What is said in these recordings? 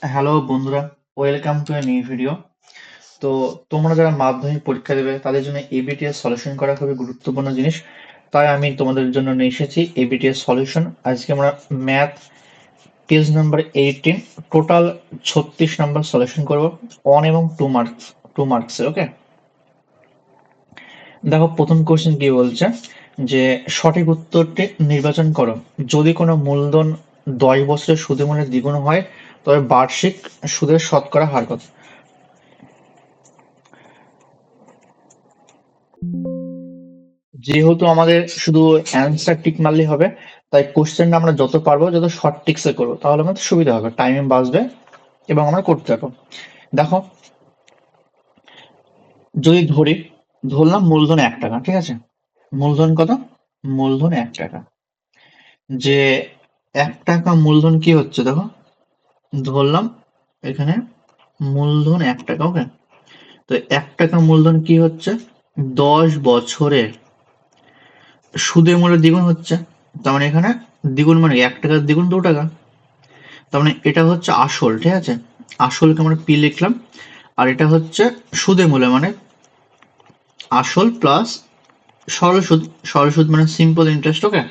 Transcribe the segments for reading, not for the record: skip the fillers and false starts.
Hello বন্ধুরা, welcome to a new video. তো তোমরা যারা মাধ্যমিক পরীক্ষা দেবে তাদের জন্য এবিটিএস সলিউশন করা খুবই গুরুত্বপূর্ণ জিনিস। তাই আমি তোমাদের জন্য নিয়ে এসেছি এবিটিএস সলিউশন। আজকে আমরা math page number 18 total 36 number solution করব, 1 এবং 2 মার্কসের। ওকে, দেখো প্রথম কোশ্চেন কি বলছে যে সঠিক উত্তরটি নির্বাচন করো। যদি কোনো মূলধন 10 বছরের সুদের মূল্যের দ্বিগুণ হয় তবে বার্ষিক সুদের শতকরা হার কত? যেহেতু আমাদের শুধু অ্যান্সার টিক মারলেই হবে, তাই কোশ্চেনটা আমরা যত পারবো যত শর্ট টিক্সে করবো তাহলে আমাদের সুবিধা হবে, টাইম বাঁচবে এবং আমরা করতে পারবো। দেখো, যদি ধরলাম মূলধন 1 টাকা, ঠিক আছে? মূলধন কত? মূলধন 1 টাকা। যে 1 টাকা মূলধন কি হচ্ছে দেখো, ধরলাম এখানে মূলধন 1 টাকা। ওকে, তো 1 টাকা মূলধন কি হচ্ছে, 10 বছরে সুদের মূল্য দ্বিগুণ হচ্ছে। তার মানে এখানে দ্বিগুণ মানে 1 টাকার দ্বিগুণ 2 টাকা। তার মানে এটা হচ্ছে আসল, ঠিক আছে? আসলকে আমরা পি লিখলাম, আর এটা হচ্ছে সুদে মূলে মানে আসল প্লাস সরল সুদ। সরল সুদ মানে সিম্পল ইন্টারেস্ট। ওকে,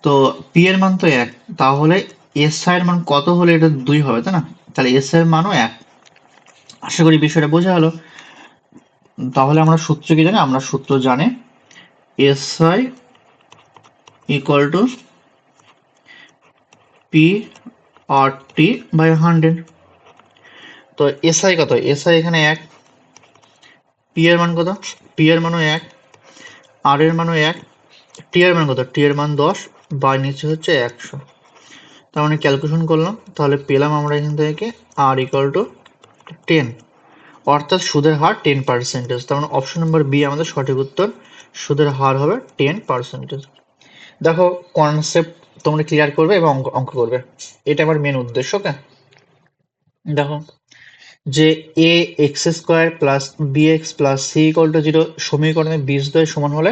তো পি এর মান তো 1, তাহলে এস আই এর মান কত হলে এটা 2 হবে, তাই না? তাহলে এস আই এর মানও 1। আশা করি বিষয়টা বোঝা হলো। তাহলে আমরা সূত্র কি জানি? আমরা সূত্র জানি S I equal to P R T by 100। তো এস আই কত? এস আই এখানে 1, পি এর মান কত? পি এর মানও 1, আর এর মানও 1, টি এর মান কত? টি এর মান 10, বাই নিচে হচ্ছে 100। তার মানে ক্যালকুলেশন করলাম, তাহলে পেলাম আমরা এখান থেকে আর ইকুয়াল টু 10, অর্থাৎ সুদের হার 10%। তার মানে অপশন নাম্বার বি আমাদের সঠিক উত্তর। সুদের হার হবে 10%। দেখো, কনসেপ্ট তোমরা ক্লিয়ার করবে এবং অঙ্ক অঙ্ক করবে, এটা আমার মেন উদ্দেশ্য। ওকে, দেখো যে A X square plus B X plus C equal to 0 সমীকরণে বীজদ্বয় সমান হলে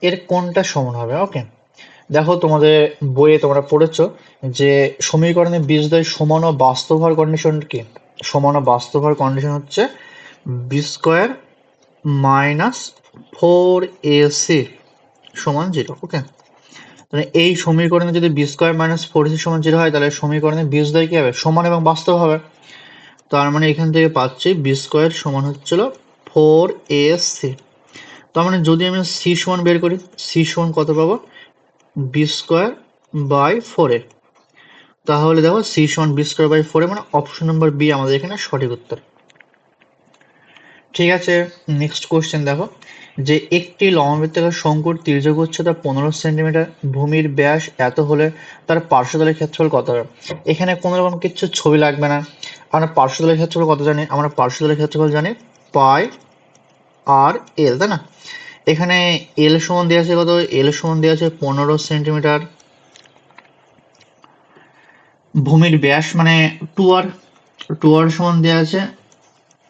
এর কোনটা সমান হবে? ওকে, দেখো তোমাদের বইয়ে তোমরা পড়েছো যে সমীকরণে বীজদ্বয় সমান ও বাস্তব হওয়ার কন্ডিশন কি? সমান ও বাস্তব হওয়ার কন্ডিশন হচ্ছে বি স্কোয়ার মাইনাস 4ac সমান 0। ওকে, তাহলে এই সমীকরণে যদি বি স্কোয়ার মাইনাস 4ac সমান 0 হয় তাহলে সমীকরণে বীজদ্বয় কি হবে? সমান এবং বাস্তব হবে। তার মানে এখান থেকে পাচ্ছি বি স্কোয়ার সমান হচ্ছিল 4ac। তার মানে যদি আমি সি সমান বের করি, সি সমান কত পাবো? B square by 4a। তাহলে দেখো সি সমান বি স্কোয়ার বাই 4a, মানে অপশন নাম্বার বি আমাদের এখানে সঠিক উত্তর। ঠিক আছে, নেক্সট কোশ্চেন দেখো যে একটি লম্ববৃত্তাকার শঙ্কুর তির্যক উচ্চতা 15 সেন্টিমিটার, ভূমির ব্যাস এত হলে তার পার্শ্বতলের ক্ষেত্রফল কত হবে? এখানে কোনো রকম কিছু ছবি লাগবে না। আমরা পার্শ্বতলের ক্ষেত্রফল কত জানি? আমরা পার্শ্বতলের ক্ষেত্রফল জানি পাই আর এল, তাই না? এখানে এল সমান দেওয়া আছে কত? এল সমান দেওয়া আছে 15 সেন্টিমিটার। ভূমির ব্যাস মানে টু আর সমান দেওয়া আছে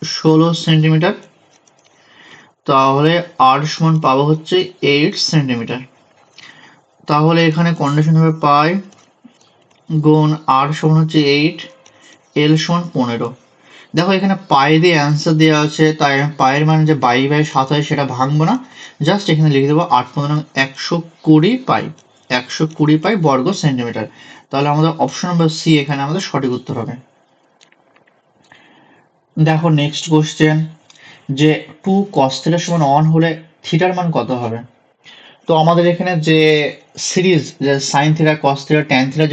16 সেন্টিমিটার। তাহলে আর সমান পাবো হচ্ছে 8 সেন্টিমিটার। তাহলে এখানে কন্ডিশন হবে পাই গুণ আর সমান হচ্ছে 8, এল সমান 15। দেখো এখানে পাই দিয়ে অ্যান্সার দেওয়া আছে, তাই আমি পায়ের মান যে 22/7 হয় সেটা ভাঙবো না, জাস্ট এখানে লিখে দেবো 8 120 পাই, 120 পাই বর্গ সেন্টিমিটার। তাহলে আমাদের অপশন নাম্বার সি এখানে আমাদের সঠিক উত্তর হবে। দেখো নেক্সট কোশ্চেন যে 2 cos থিটা সমান 1 হলে থিটার মান কত হবে? তো আমাদের এখানে যে সিরিজ, যে sine theta cos theta tan theta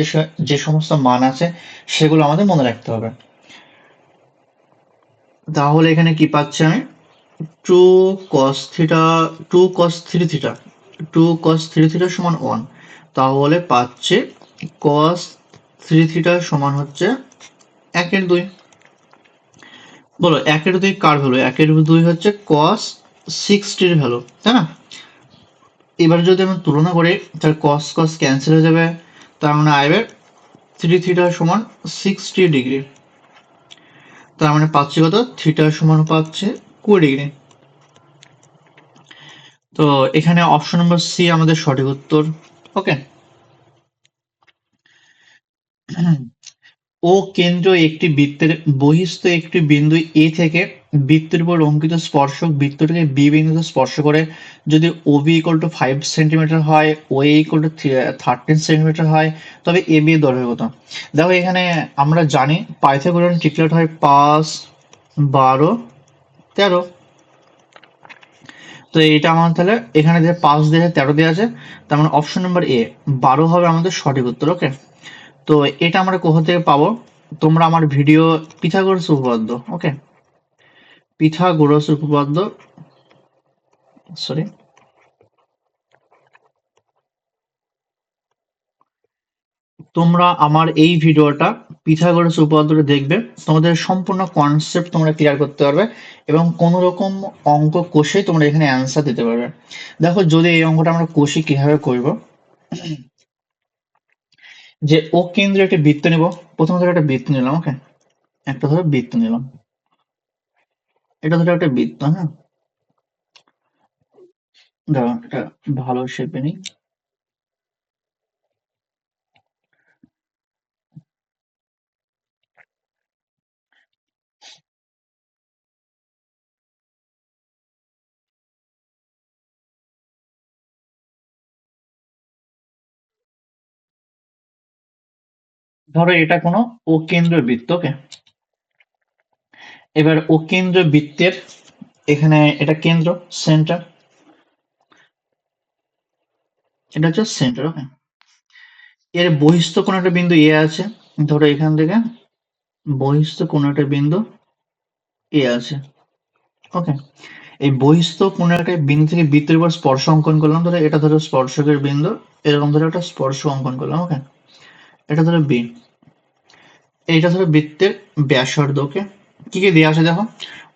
যে সমস্ত মান আছে সেগুলো আমাদের মনে রাখতে হবে। তাহলে এখানে কি পাচ্ছি আমি? Two cos theta, two cos three theta, 2 cos 3 theta সমান 1। তাহলে পাচ্ছে cos 3 থিটা সমান হচ্ছে 1/2। বলো 1/2 কার ভ্যালু? 1/2 হচ্ছে cos 60 ভ্যালু, তাই না? এবার যদি আমরা তুলনা করি তাহলে cos cos ক্যান্সেল হয়ে যাবে, তার মানে আইবে 3 থিটা সমান 60 ডিগ্রি। তার মানে পাচ্ছি কত? থিটা সমান পাচ্ছে 20 ডিগ্রি। তো এখানে অপশন নম্বর সি আমাদের সঠিক উত্তর। ওকে, ও কেন্দ্র একটি বৃত্তের বহিস্থ একটি বিন্দু এ থেকে বৃত্তের উপর অঙ্কিত স্পর্শক বৃত্তটিকে বি বিন্দুতে স্পর্শ করে যদি ও বি ইকুয়াল টু 5 সেন্টিমিটার হয়, ও এ ইকুয়াল টু 13 সেন্টিমিটার হয়, তবে এ বি এর দৈর্ঘ্য কত? দেখো এখানে আমরা জানি পাইথাগোরান ট্রিপলেট হয় 5, 12, 13। তো এটা আমার তাহলে এখানে যে 5 দেওয়া আছে 13 দেওয়া আছে, তার মানে অপশন নাম্বার এ 12 হবে আমাদের সঠিক উত্তর। ওকে, তো এটা আমরা কোথা থেকে পাবো? তোমরা আমার ভিডিও পিথাগোরাস উপপাদ্য, ওকে, পিথাগোরাস উপপাদ্য, সরি, তোমরা আমার এই ভিডিওটা পিথাগোরাস উপপাদ্যটা দেখবে, তোমাদের সম্পূর্ণ কনসেপ্ট তোমরা ক্লিয়ার করতে পারবে এবং কোন রকম অঙ্ক কষে তোমরা এখানে অ্যান্সার দিতে পারবে। দেখো যদি এই অঙ্কটা আমরা কষি কিভাবে করব, যে ও কেন্দ্রে একটা বৃত্ত নেব, প্রথমে ধরো একটা বৃত্ত নিলাম, ওকে, একটা ধরো বৃত্ত নিলাম, এটা ধরো একটা বৃত্ত, হ্যাঁ, ধরো এটা ভালো শেপে নিই। ধরো এটা কোনো ও কেন্দ্র বৃত্ত, ওকে, এবার ও কেন্দ্র বৃত্তের এখানে এটা কেন্দ্র, সেন্টার, এটা হচ্ছে সেন্টার, ওকে, এর বহিস্থ কোনো একটা বিন্দু এ আছে, ধরো এখান থেকে বহিস্থ কোনো একটা বিন্দু এ আছে, ওকে, এই বহিস্থ কোনো একটা বিন্দু থেকে বৃত্তের উপর স্পর্শ অঙ্কন করলাম, ধরো এটা ধরো স্পর্শকের বিন্দু, এরকম ধরো একটা স্পর্শ অঙ্কন করলাম, ওকে, এটা ধরো বি, এইটা ধরো বৃত্তের ব্যাসার্ধ, ওকে, কি কি দেওয়া আছে দেখো,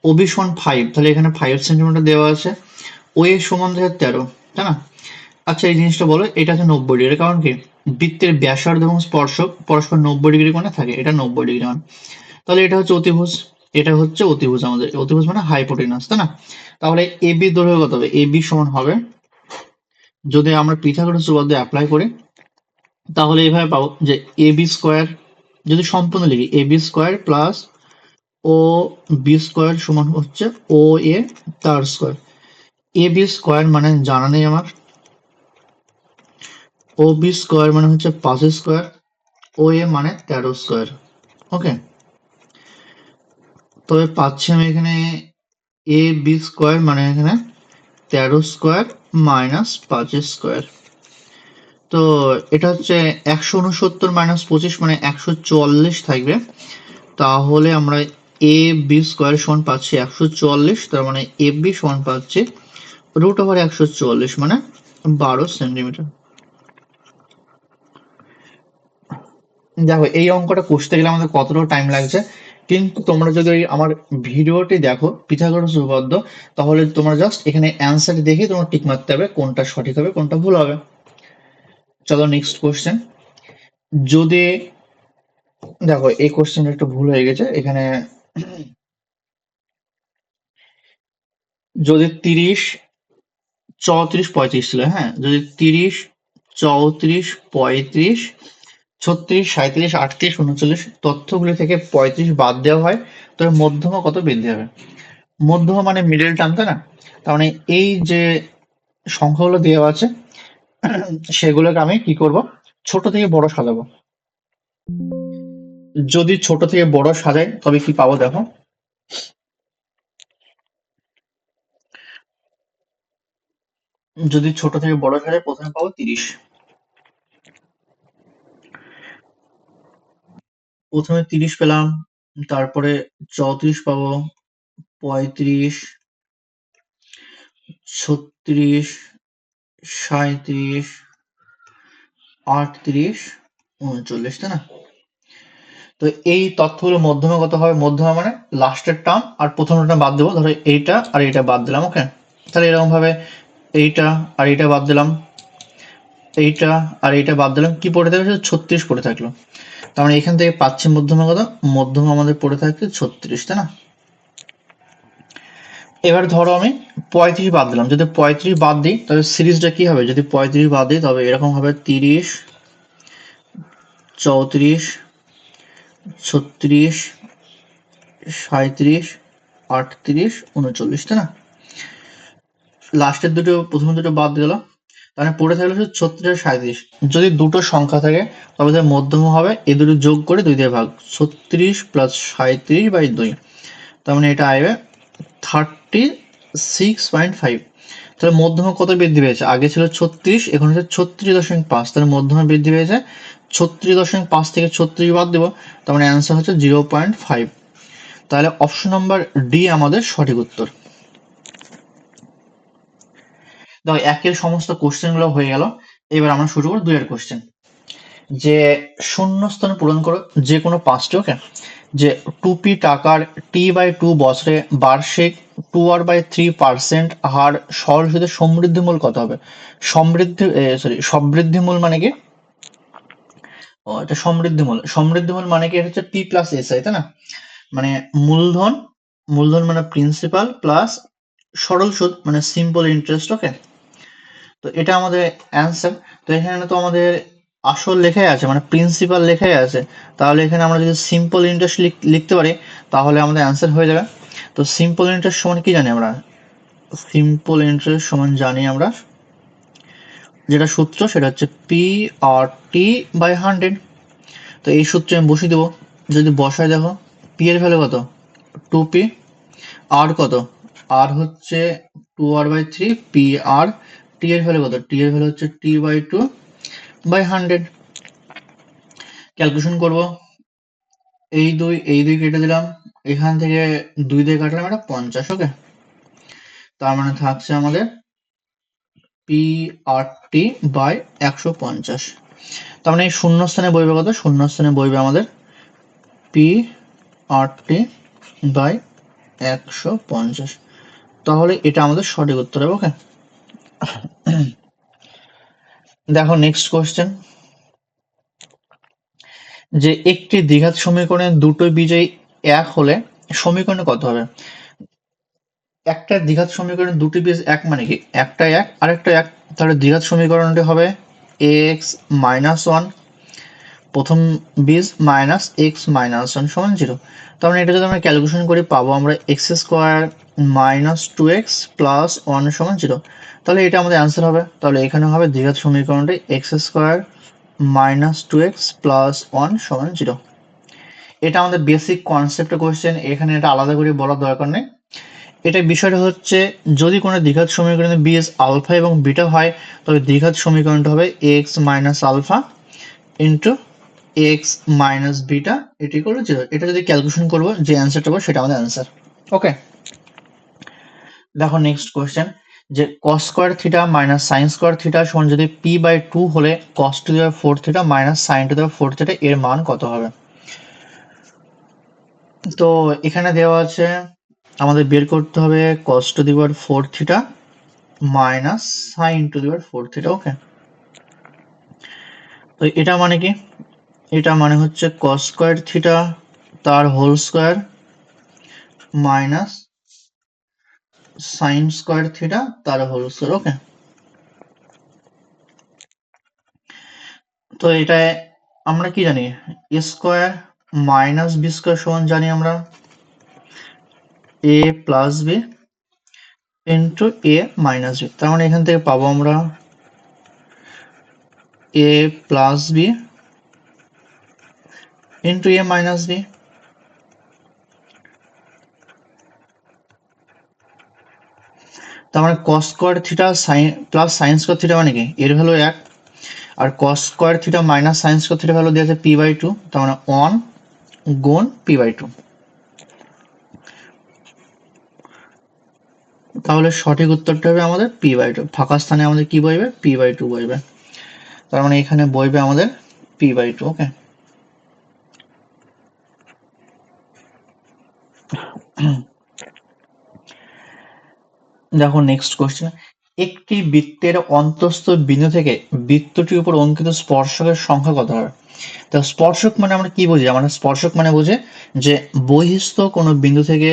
ওবি সমান 5, তাহলে এখানে 5 সেন্টিমিটার দেওয়া আছে, ও এ সমান 13, তাই না? আচ্ছা এই জিনিসটা বলো, এটা হচ্ছে 90 ডিগ্রি, কারণ কি বৃত্তের ব্যাসার্ধ এবং স্পর্শক পরস্পর 90 ডিগ্রি কোণে থাকে, এটা 90 ডিগ্রি মান, তাহলে এটা হচ্ছে অতিভুজ, এটা হচ্ছে অতিভুজ, আমাদের অতিভুজ মানে হাইপোটেনাস, তাই না? তাহলে এ বি দৈর্ঘ্য কত হবে? এ বি সমান হবে, যদি আমরা পিথাগোরাস উপপাদ্য অ্যাপ্লাই করি তাহলে এইভাবে পাবো যে এ বি স্কোয়ার, যদি সম্পূর্ণ লিখি A B square plus O B square সমান হচ্ছে ও এ তার স্কোয়ার, এ বি স্কোয়ার মানে জানা নেই আমার, ও বি স্কোয়ার মানে হচ্ছে 5 স্কোয়ার, ও এ মানে 13 স্কোয়ার, ওকে, তবে পাচ্ছি আমি এখানে এ বি স্কোয়ার মানে এখানে 13 স্কোয়ার মাইনাস 5 স্কোয়ার, তো এটা হচ্ছে 169 - 25 মানে 144 থাকবে, তাহলে আমরা এ বি স্কোয়ার সমান পাচ্ছি 144, তার মানে এ বি সমান পাচ্ছি √144 মানে 12 সেন্টিমিটার। দেখো এই অঙ্কটা কষতে গেলে আমাদের কতটা টাইম লাগছে, কিন্তু তোমরা যদি আমার ভিডিওটি দেখো পিথাগোরাস উপপাদ্য, তাহলে তোমরা জাস্ট এখানে অ্যান্সার দেখে তোমরা টিক মারতে হবে কোনটা সঠিক হবে কোনটা ভুল হবে। চলো নেক্সট কোশ্চেন, যদি দেখো এই কোশ্চেনটা একটু ভুল হয়ে গেছে এখানে, যদি 30, 34, 35 ছিল, হ্যাঁ, যদি 30, 34, 35, 36, 37, 38, 39 তথ্যগুলি থেকে 35 বাদ দেওয়া হয়, তবে মধ্যমা কত বৃদ্ধি হবে? মধ্যমা মানে মিডল টার্ম, তাই না? তার মানে এই যে সংখ্যাগুলো দেওয়া আছে সেগুলোকে আমি কি করব, ছোট থেকে বড় সাজাবো। যদি ছোট থেকে বড় সাজাই তবে কি পাবো দেখো, যদি ছোট থেকে বড় সাজাই প্রথমে পাবো 30, প্রথমে 30 পেলাম, তারপরে 34 পাবো, 35, 36, 37, 38, 39, তাই না? তো এই তথ্যগুলো মধ্যমা কত হবে? মধ্যমা মানে লাস্টের টার্ম আর প্রথমটা বাদ দেবো, ধরো এইটা আর এইটা বাদ দিলাম, ওকে, তাহলে এরকম ভাবে এইটা আর এইটা বাদ দিলাম, এইটা আর এইটা বাদ দিলাম, কি পড়ে থাকবে? 36 পড়ে থাকলো, তার মানে এখান থেকে পাচ্ছি মধ্যমা কত? মধ্যমা আমাদের পড়ে থাকছে 36, তাই না? এবার ধরো আমি 35 বাদ দিলাম, যদি 35 বাদ দিই তাহলে সিরিজটা কি হবে? যদি 35 বাদ দিই তবে এরকম হবে 30, 34, 36, 37, 38, 39, তাই না? লাস্টের দুটো, প্রথম দুটো বাদ গেল, তাহলে পড়ে থাকলে শুধু 36 আর 37। যদি দুটো সংখ্যা থাকে তবে তার মধ্যম হবে এই দুটো যোগ করে 2 দিয়ে ভাগ, 36 প্লাস 37/2, তার মানে এটা আসবে 36.5। তাহলে মধ্যমা কত বৃদ্ধি পেয়েছে? আগে ছিল 36, এখন হচ্ছে 36.5, তাহলে মধ্যমা বৃদ্ধি পেয়েছে 36.5 থেকে 36 বাদ দেবো, তার মানে অ্যান্সার হচ্ছে 0.5। তাহলে অপশন নাম্বার ডি আমাদের সঠিক উত্তর। দেখো একের সমস্ত কোশ্চেন গুলো হয়ে গেল, এবার আমরা শুরু করবো 2 এর কোশ্চেন। যে শূন্যস্থান পূরণ করো যে কোনো 5টি, ওকে। যে 2p টাকার t/2 বছরে বার্ষিক 2r/3% হার সরল সুদের সমৃদ্ধিমূল কত হবে? সবৃদ্ধিমূল মানে কি? এটা সমৃদ্ধিমূল মানে কি? এটা হচ্ছে p প্লাস si, তাই না? মানে মূলধন, মানে প্রিন্সিপাল প্লাস সরল সুদ মানে সিম্পল ইন্টারেস্ট, ওকে। তো এটা আমাদের অ্যান্সার। তো এখানে তো আমাদের আসল লেখাই আছে, মানে প্রিন্সিপাল লেখাই আছে, তাহলে এখানে আমরা যদি সিম্পল ইন্টারেস্ট লিখতে পারি তাহলে আমাদের অ্যান্সার হয়ে যাবে। তো সিম্পল ইন্টারেস্ট সমান কি জানি আমরা? সিম্পল ইন্টারেস্ট সমান জানি আমরা, যেটা সূত্র সেটা হচ্ছে পি আর টি বাই 100। তো এই সূত্রে আমি বসিয়ে দেবো। যদি বসায় দেখো, পি এর ভ্যালু কত? 2p। আর কত? আর হচ্ছে 2r/3 পি আর। টি এর ভ্যালু কত? টি এর ভ্যালু হচ্ছে t/2/100। ক্যালকুলেশন করব, এই দুই কেটে দিলাম, এখান থেকে 2 দিয়ে কাটলাম, এটা 50, ওকে। তার মানে থাকছে আমাদের পি আর টি বাই 150। তার মানে এই শূন্যস্থানে বইবে কত? শূন্যস্থানে বইবে আমাদের পি আর টি বাই 150। তাহলে এটা আমাদের সঠিক উত্তর হবে, ওকে। দেখো নেক্সট কোশ্চেন, যে একটি দ্বিঘাত সমীকরণের দুটো বিজয়ী এক হলে সমীকরণে কত হবে? একটা দ্বিঘাত সমীকরণের দুটি বীজ এক মানে কি? একটা এক আরেকটা এক, তাহলে দ্বিঘাত সমীকরণটি হবে x-1, প্রথম বীজ মাইনাস x-1 সমান 0। তার মানে এটা যদি আমরা ক্যালকুলেশন করি পাবো আমরা x² মাইনাস 2x প্লাস 1 সমান 0। তাহলে এটা আমাদের অ্যান্সার হবে। তাহলে এখানে হবে দ্বিঘাত সমীকরণটি x² মাইনাস 2x প্লাস 1 সমান 0। এটা আমাদের বেসিক কনসেপ্ট কোশ্চেন, এখানে এটা আলাদা করে বলার দরকার নেই। এটা বিষয়টা হচ্ছে, যদি কোনো দ্বিঘাত সমীকরণে বীজ আলফা এবং বিটা হয় তবে দ্বিঘাত সমীকরণটা হবে x minus alpha into x minus beta এটি করলো 0। এটা যদি ক্যালকুলেশন করবো যে অ্যান্সারটা পাবো সেটা আমাদের অ্যান্সার, ওকে। দেখো নেক্সট কোয়েশ্চেন, যে cos square theta minus sine square theta সমান যদি p/2 হলে cos to the power 4 theta minus sine to the power 4 theta এর মান কত হবে? তো এখানে দেওয়া আছে, আমাদের বের করতে হবে cos to the power 4 theta minus sine to the power 4 theta, okay. তো এটা মানে কি? এটা মানে হচ্ছে cos স্কয়ার থিটা তার whole square minus sine square theta তার হোল স্কয়ার, ওকে। তো এটা আমরা কি জানি? A square minus B square সমান জানি আমরা A plus B into A minus B. তার মানে এখান থেকে পাবো আমরা A plus B into A minus B. তার মানে cos square theta sine plus sign square theta মানে কি? এর ভ্যালু 1, আর cos square theta minus sine square theta value দেওয়া আছে p/2, তার মানে 1 গুণ p/2। তাহলে সঠিক উত্তরটা হবে আমাদের p/2। ফাঁকা স্থানে আমাদের কি বসবে? p/2 বসবে। তার মানে এখানে বসবে আমাদের p/2, ওকে। দেখো নেক্সট কোশ্চেন, একটি বৃত্তের অন্তঃস্থ বিন্দু থেকে বৃত্তটির উপর অঙ্কিত স্পর্শকের সংখ্যা কত হবে? তো স্পর্শক মানে আমরা কি বুঝি? আমরা স্পর্শক মানে বুঝে যে বহিস্থ কোনো বিন্দু থেকে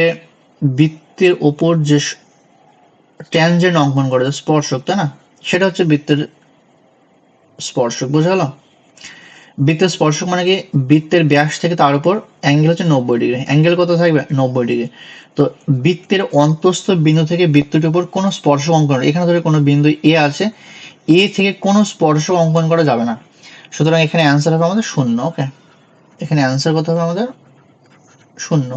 বৃত্তের ওপর যে ট্যানজেন্ট অঙ্কন করে স্পর্শক, তাই না? সেটা হচ্ছে বৃত্তের স্পর্শক, বোঝা গেল? বৃত্তের স্পর্শক মানে কি, বৃত্তের ব্যাস থেকে তার উপর অ্যাঙ্গেল হচ্ছে 90 ডিগ্রি। অ্যাঙ্গেল কত থাকবে? 90 ডিগ্রি। তো বৃত্তের অন্তঃস্থ বিন্দু থেকে বৃত্তটির উপর কোনো স্পর্শক অঙ্কন, এখানে ধরে কোনো বিন্দু এ আছে, এ থেকে কোনো স্পর্শক অঙ্কন করা যাবে না। সুতরাং এখানে অ্যান্সার হবে আমাদের 0। ওকে, এখানে অ্যান্সার কত হবে আমাদের? 0।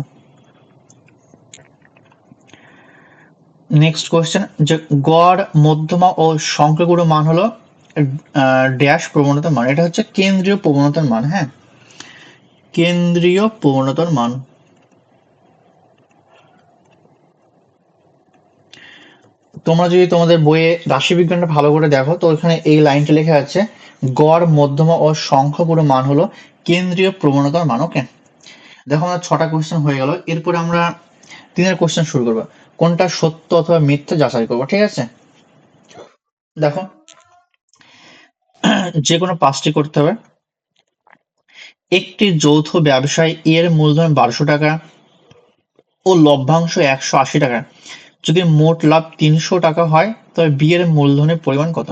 নেক্সট কোয়েশ্চেন, যে গড়, মধ্যমা ও সংখ্যাগুরু মান হলো ড্যাশ প্রবণতার মান। এটা হচ্ছে কেন্দ্রীয় প্রবণতার মান। হ্যাঁ, কেন্দ্রীয় প্রবণতার মান। তোমরা যদি তোমাদের বইয়ে রাশিবিজ্ঞানটা ভালো করে দেখো, তো ওখানে এই লাইনটা লেখা আছে, গড়, মধ্যমা ও সংখ্যাগুরু মান হলো কেন্দ্রীয় প্রবণতার মান। ওকে, দেখো আমরা 6টা কোয়েশ্চেন হয়ে গেল। এরপরে আমরা 3 কোয়েশ্চেন শুরু করবো, কোনটা সত্য অথবা মিথ্যা যাচাই করবো। ঠিক আছে, দেখো যে কোনো 5টি করতে হবে। একটি যৌথ ব্যবসায় এর মূলধন 1200 টাকা ও লভ্যাংশ 180 টাকা। যদি মোট লাভ 300 টাকা হয়, তবে বি এর মূলধনের পরিমাণ কত?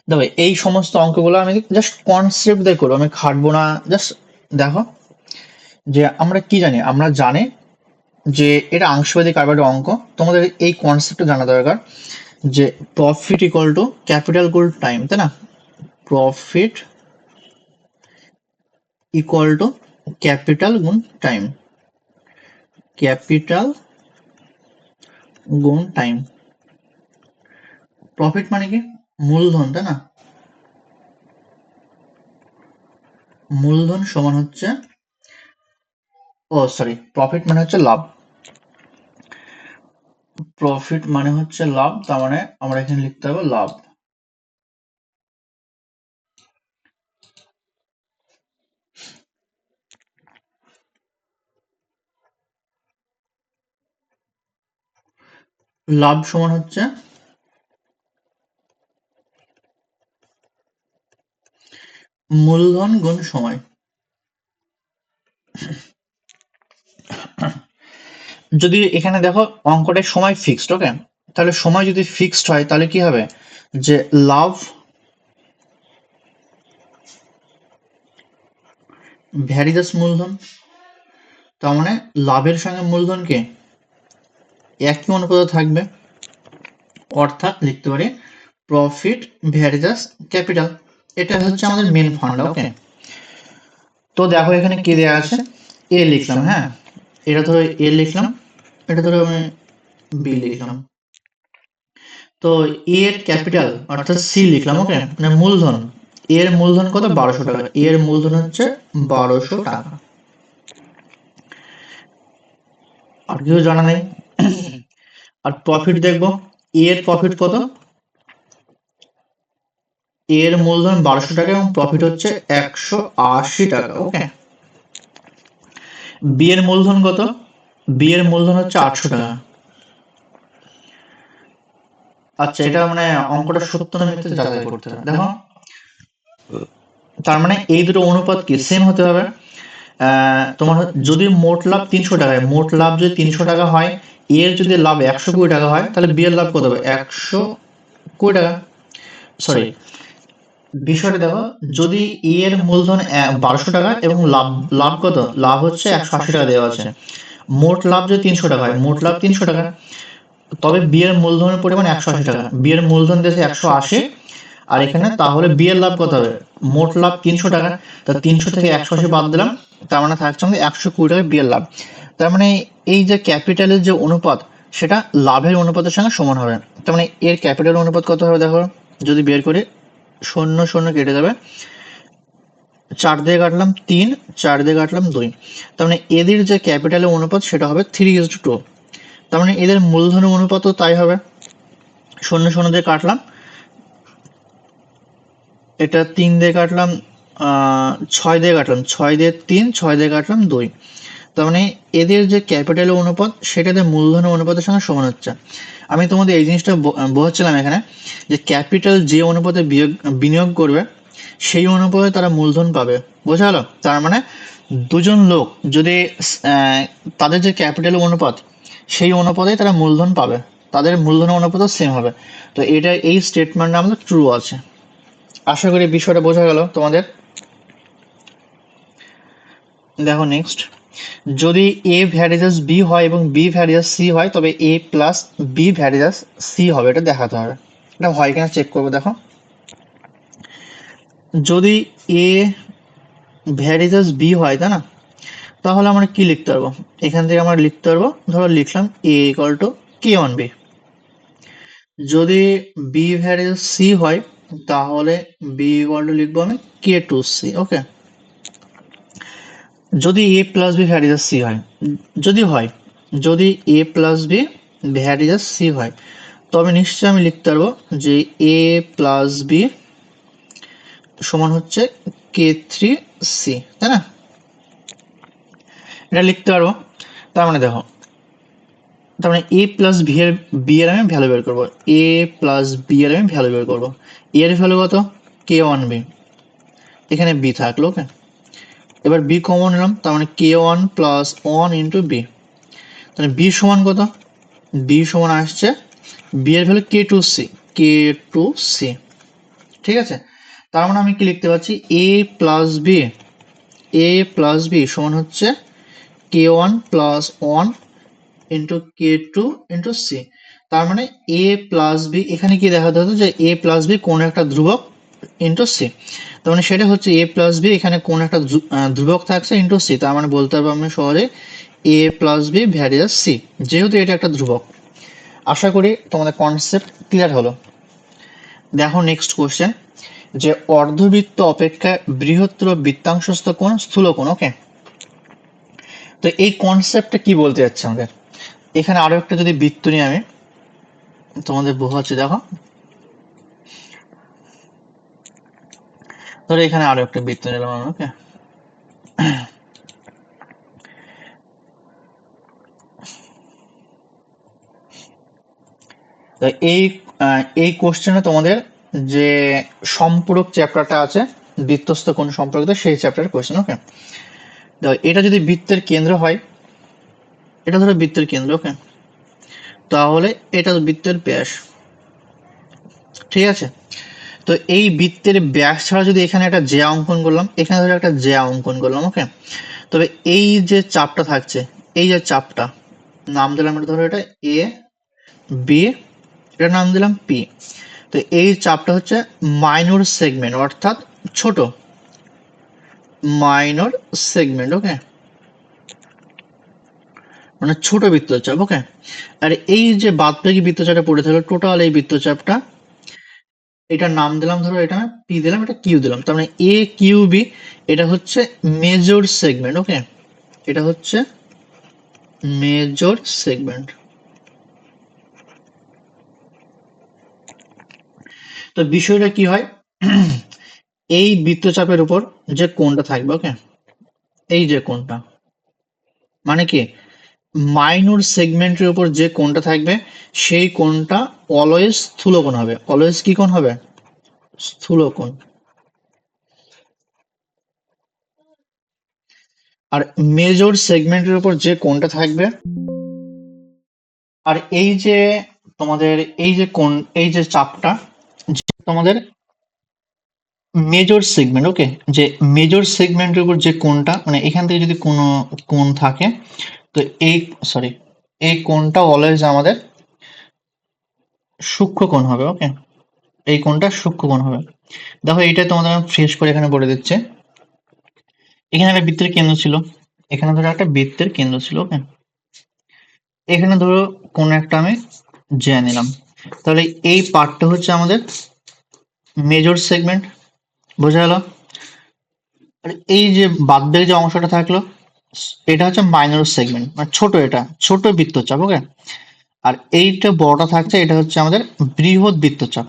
দেখো এই সমস্ত অঙ্কগুলো আমি জাস্ট কনসেপ্ট দিয়ে করবো, আমি খাটবো না। জাস্ট দেখো যে আমরা কি জানি, আমরা জানি যে এটা আংশবাদী কারবারের অঙ্ক। তোমাদের এই কনসেপ্টটা জানা দরকার যে প্রফিট ইকুয়াল টু ক্যাপিটাল গুণ টাইম, তাই না? প্রফিট ইকুয়াল টু ক্যাপিটাল গুণ টাইম, ক্যাপিটাল গুণ টাইম। প্রফিট মানে কি? মূলধন, তাই না? মূলধন সমান হচ্ছে, ও সরি, প্রফিট মানে হচ্ছে লাভ। প্রফিট মানে হচ্ছে লাভ, তার মানে আমরা এখানে লিখতে হবে লাভ। লাভ সমান হচ্ছে মূলধন গুণ সময়। যদি এখানে দেখো অঙ্কটার সময় ফিক্সড, ওকে, তাহলে সময় যদি ফিক্সড হয় তাহলে কি হবে, যে লাভ ভ্যারিজাস মূলধন, তার মানে লাভের সঙ্গে মূলধনকে একই অনুপাতে থাকবে, অর্থাৎ লিখতে পারি প্রফিট ভ্যারিজাস ক্যাপিটাল। এটা হচ্ছে আমাদের মেন ফান্ডা। ওকে, তো দেখো এখানে কি দেওয়া আছে, এ লিখলাম, হ্যাঁ, এটা ধরো এ লিখলাম, এটা ধরো আমি বি লিখলাম। তো এর ক্যাপিটাল অর্থাৎ সি লিখলাম। ওকে, মানে মূলধন, এর মূলধন কত? 1200 টাকা। এর মূলধন হচ্ছে 1200 টাকা। আর কিছু জানা নেই। আর প্রফিট দেখবো, এর প্রফিট কত? এর মূলধন 1200 টাকা এবং প্রফিট হচ্ছে 180 টাকা। ওকে, বি এর মূলধন কত? বি এর মূলধন হচ্ছে 800 টাকা। আচ্ছা, এটা মানে অঙ্কটা সত্য না মিথ্যা যাচাই করতে হবে। দেখো, তার মানে এই দুটো অনুপাত কি সেম হতে হবে। তোমার যদি মোট লাভ 300 টাকা হয়, মোট লাভ যদি 300 টাকা হয়, এর যদি লাভ 120 টাকা হয়, তাহলে বি এর লাভ কত হবে? 120 টাকা। সরি, বিষয়টা দেখো, যদি এর মূলধন 1200 টাকা এবং লাভ, লাভ কত? লাভ হচ্ছে 180 টাকা দেওয়া আছে। মোট লাভ যদি 300 টাকা হয়, মোট লাভ 300 টাকা, তবে বি এর মূলধনের পরিমাণ 180 টাকা। বি এর মূলধন দিয়েছে 180, আর এখানে তাহলে বি এর লাভ কত হবে? মোট লাভ 300 টাকা, তা 300 থেকে 180 বাদ দিলাম, তার মানে থাকছে আমাদের 120 টাকা বি এর লাভ। তার মানে এই যে ক্যাপিটালের যে অনুপাত, সেটা লাভের অনুপাতের সঙ্গে সমান হবে। তার মানে এর ক্যাপিটাল অনুপাত কত হবে দেখো, যদি বের করি, 0 0 কেটে যাবে, 4 দিয়ে কাটলাম 3, 4 দিয়ে কাটলাম 2, তার মানে এদের যে ক্যাপিটালের অনুপাত সেটা হবে 3:2। তার মানে এদের মূলধনের অনুপাতও তাই হবে। 0 0 দিয়ে কাটলাম, এটা 3 দিয়ে কাটলাম, 6 দিয়ে কাটলাম, 6 দিয়ে 3, 6 দিয়ে কাটলাম 2। তার মানে এদের যে ক্যাপিটালের অনুপাত সেটা এদের মূলধনের অনুপাতের সঙ্গে সমান হচ্ছে। আমি তোমাদের এই জিনিসটা বোঝাচ্ছিলাম এখানে, যে ক্যাপিটাল যে অনুপাতে বিনিয়োগ করবে সেই অনুপাতে তারা মূলধন পাবে। বোঝা গেল? তার মানে দুজন লোক যদি তাদের যে ক্যাপিটালের অনুপাত সেই অনুপাতেই তারা মূলধন পাবে, তাদের মূলধনের অনুপাতও সেম হবে। তো এটা এই স্টেটমেন্টটা আমাদের ট্রু আছে। আশা করি বিষয়টা বোঝা গেল তোমাদের। দেখো নেক্সট, যদি এ ভ্যারিজাস বি হয় এবং বি ভ্যারিজাস সি হয় তবে এ প্লাস বি ভ্যারিজাস সি হবে, এটা দেখাতে হবে। এটা হয় কিনা চেক করবো। দেখো, যদি এ ভ্যারিজাস বি হয়, তাই না, তাহলে আমরা কি লিখতে পারবো? এখান থেকে আমরা লিখতে পারবো, ধরো লিখলাম A equal to K one B. যদি বি ভ্যারিজাস সি হয় তাহলে বি ইকুয়াল টু লিখবো আমি কে টু সি। ওকে, যদি A plus B varies as C হয়, যদি হয়, যদি A plus B varies as C হয়, তবে নিশ্চয়ই আমি লিখতে পারবো যে এ প্লাস বি সমান হচ্ছে কে থ্রি সি, তাই না? এটা লিখতে পারবো। তার মানে দেখো, তার মানে এ প্লাস বি এর আমি ভ্যালু বের করবো। এ প্লাস বি এর আমি ভ্যালু বের করবো। এর ভ্যালু কত? K one B. এখানে বি থাকলো। ওকে, এবার বি কমন নিলাম, তার মানে K one plus one into B. তাহলে বি সমান কত? বি সমান আসছে, বি এর value K two C, K two C. ঠিক আছে, তার মানে আমি কি লিখতে পারছি? A plus B, A plus B সমান হচ্ছে K one plus one into K two into C. তার মানে এ প্লাস বি, এখানে কি দেখাতে হতো যে এ প্লাস বি কোন একটা ধ্রুবক ইন্টু সি। তার মানে সেটা হচ্ছে এ প্লাস বি এখানে কোন একটা ধ্রুবক থাকছে ইন্টু সি। তার মানে বলতে পারবো আমি সহজে এ প্লাস বি ভ্যারিয়াস সি, যেহেতু এটা একটা ধ্রুবক। আশা করি তোমাদের কনসেপ্ট ক্লিয়ার হলো। দেখো নেক্সট কোশ্চেন, যে অর্ধবৃত্ত অপেক্ষা বৃহত্তর বৃত্তাংশস্থ কোণ স্থূল কোণ। ওকে, তো এই কনসেপ্টটা কি বলতে যাচ্ছে আমাদের? এখানে আরো একটা যদি বৃত্ত নিয়ে আমি তোমাদের বোঝাচ্ছি। দেখো, ধরো এখানে আরো একটা বৃত্ত নিলাম আমি। ওকে, তো এই কোশ্চেনে তোমাদের যে সম্পূরক চ্যাপ্টারটা আছে বৃত্তস্থ কোণ সম্পর্কিত, সেই চ্যাপ্টারের কোশ্চেন। ওকে, এটা যদি বৃত্তের কেন্দ্র হয়, এটা ধরো বৃত্তের কেন্দ্র। ওকে, তাহলে এটা বৃত্তের ব্যাস। ঠিক আছে, তো এই বৃত্তের ব্যাস ছাড়া যদি এখানে একটা জ্যা অঙ্কন করলাম, এখানে ধরো একটা জ্যা অঙ্কন করলাম। ওকে, তবে এই যে চাপটা থাকছে, এই যে চাপটা নাম দিলাম, এটা ধরো এটা এ বি, এটার নাম দিলাম পি। তো এই চাপটা হচ্ছে মাইনর সেগমেন্ট, অর্থাৎ ছোট মাইনর সেগমেন্ট। ওকে, মানে ছোট বৃত্তচাপ। ওকে, আর এই যে বাদবাকি বৃত্তচাপটা পড়ে থাকলো টোটাল এই বৃত্তচাপটা, এটার নাম দিলাম, ধরো এটা পি দিলাম, এটা কিউ দিলাম। তার মানে এ কিউ বি, এটা হচ্ছে মেজর সেগমেন্ট। ওকে, এটা হচ্ছে মেজর সেগমেন্ট। তো বিষয়টা কি হয়, এই বৃত্তচাপের উপর যে কোণটা থাকবে, ওকে, এই যে কোণটা, মানে কি মাইনর সেগমেন্টের উপর যে কোণটা থাকবে সেই কোণটা অলওয়েজ স্থূলকোণ হবে। অলওয়েজ কি কোণ হবে? স্থূলকোণ। আর মেজর সেগমেন্টের উপর যে কোণটা থাকবে, আর এই যে তোমাদের এই যে কোণ, এই যে চাপটা, তোমাদের মেজর সেগমেন্ট। ওকে, যে মেজর সেগমেন্টের উপর যে কোণটা, মানে এখান থেকে যদি কোনো কোণ থাকে, তো এই সরি এই কোণটা অলওয়েজ আমাদের সূক্ষ্ম কোণ হবে। ওকে, এই কোণটা সূক্ষ্ম কোণ হবে। দেখো এইটা তোমাদের আমি ফ্রেশ করে এখানে বলে দিচ্ছে। এখানে একটা বৃত্তের কেন্দ্র ছিল, এখানে ধরো একটা বৃত্তের কেন্দ্র ছিল। ওকে, এখানে ধরো কোন একটা আমি জ্যা নিলাম, তাহলে এই পার্টটা হচ্ছে আমাদের মেজর সেগমেন্ট। বোঝা গেল? আর এই যে বাদবাকি যে অংশটা থাকলো, এটা হচ্ছে মাইনর সেগমেন্ট, মানে ছোট, এটা ছোট বৃত্তচাপ। ওকে, আর এইটা বড়টা থাকছে, এটা হচ্ছে আমাদের বৃহৎ বৃত্তচাপ।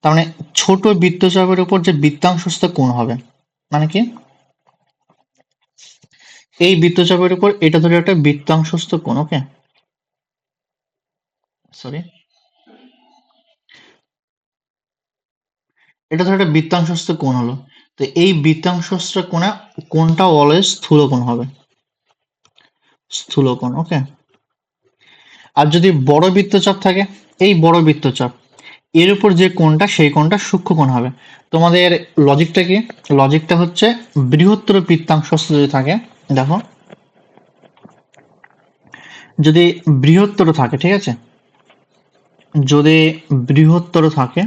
তার মানে ছোট বৃত্তচাপের উপর যে বৃত্তাংশস্থ কোণ হবে, মানে কি এই বৃত্তচাপের উপর এটা ধরে একটা বৃত্তাংশস্থ কোণ। ওকে, সরি, এটা ধরে একটা বৃত্তাংশস্থ কোণ হলো। তো এই বৃত্তাংশস্থ কোণটা অলওয়েজ স্থূলকোণ হবে, স্থূলকোণ। ওকে, আর যদি বড় বৃত্তচাপ থাকে, এই বড় বৃত্তচাপ, এর উপর যে কোণটা সেই কোণটা সূক্ষ্ম কোণ হবে। তোমাদের লজিকটা কি? লজিকটা হচ্ছে বৃহত্তর বৃত্তাংশস্থ যদি থাকে, দেখো যদি বৃহত্তর থাকে, ঠিক আছে, যদি বৃহত্তর থাকে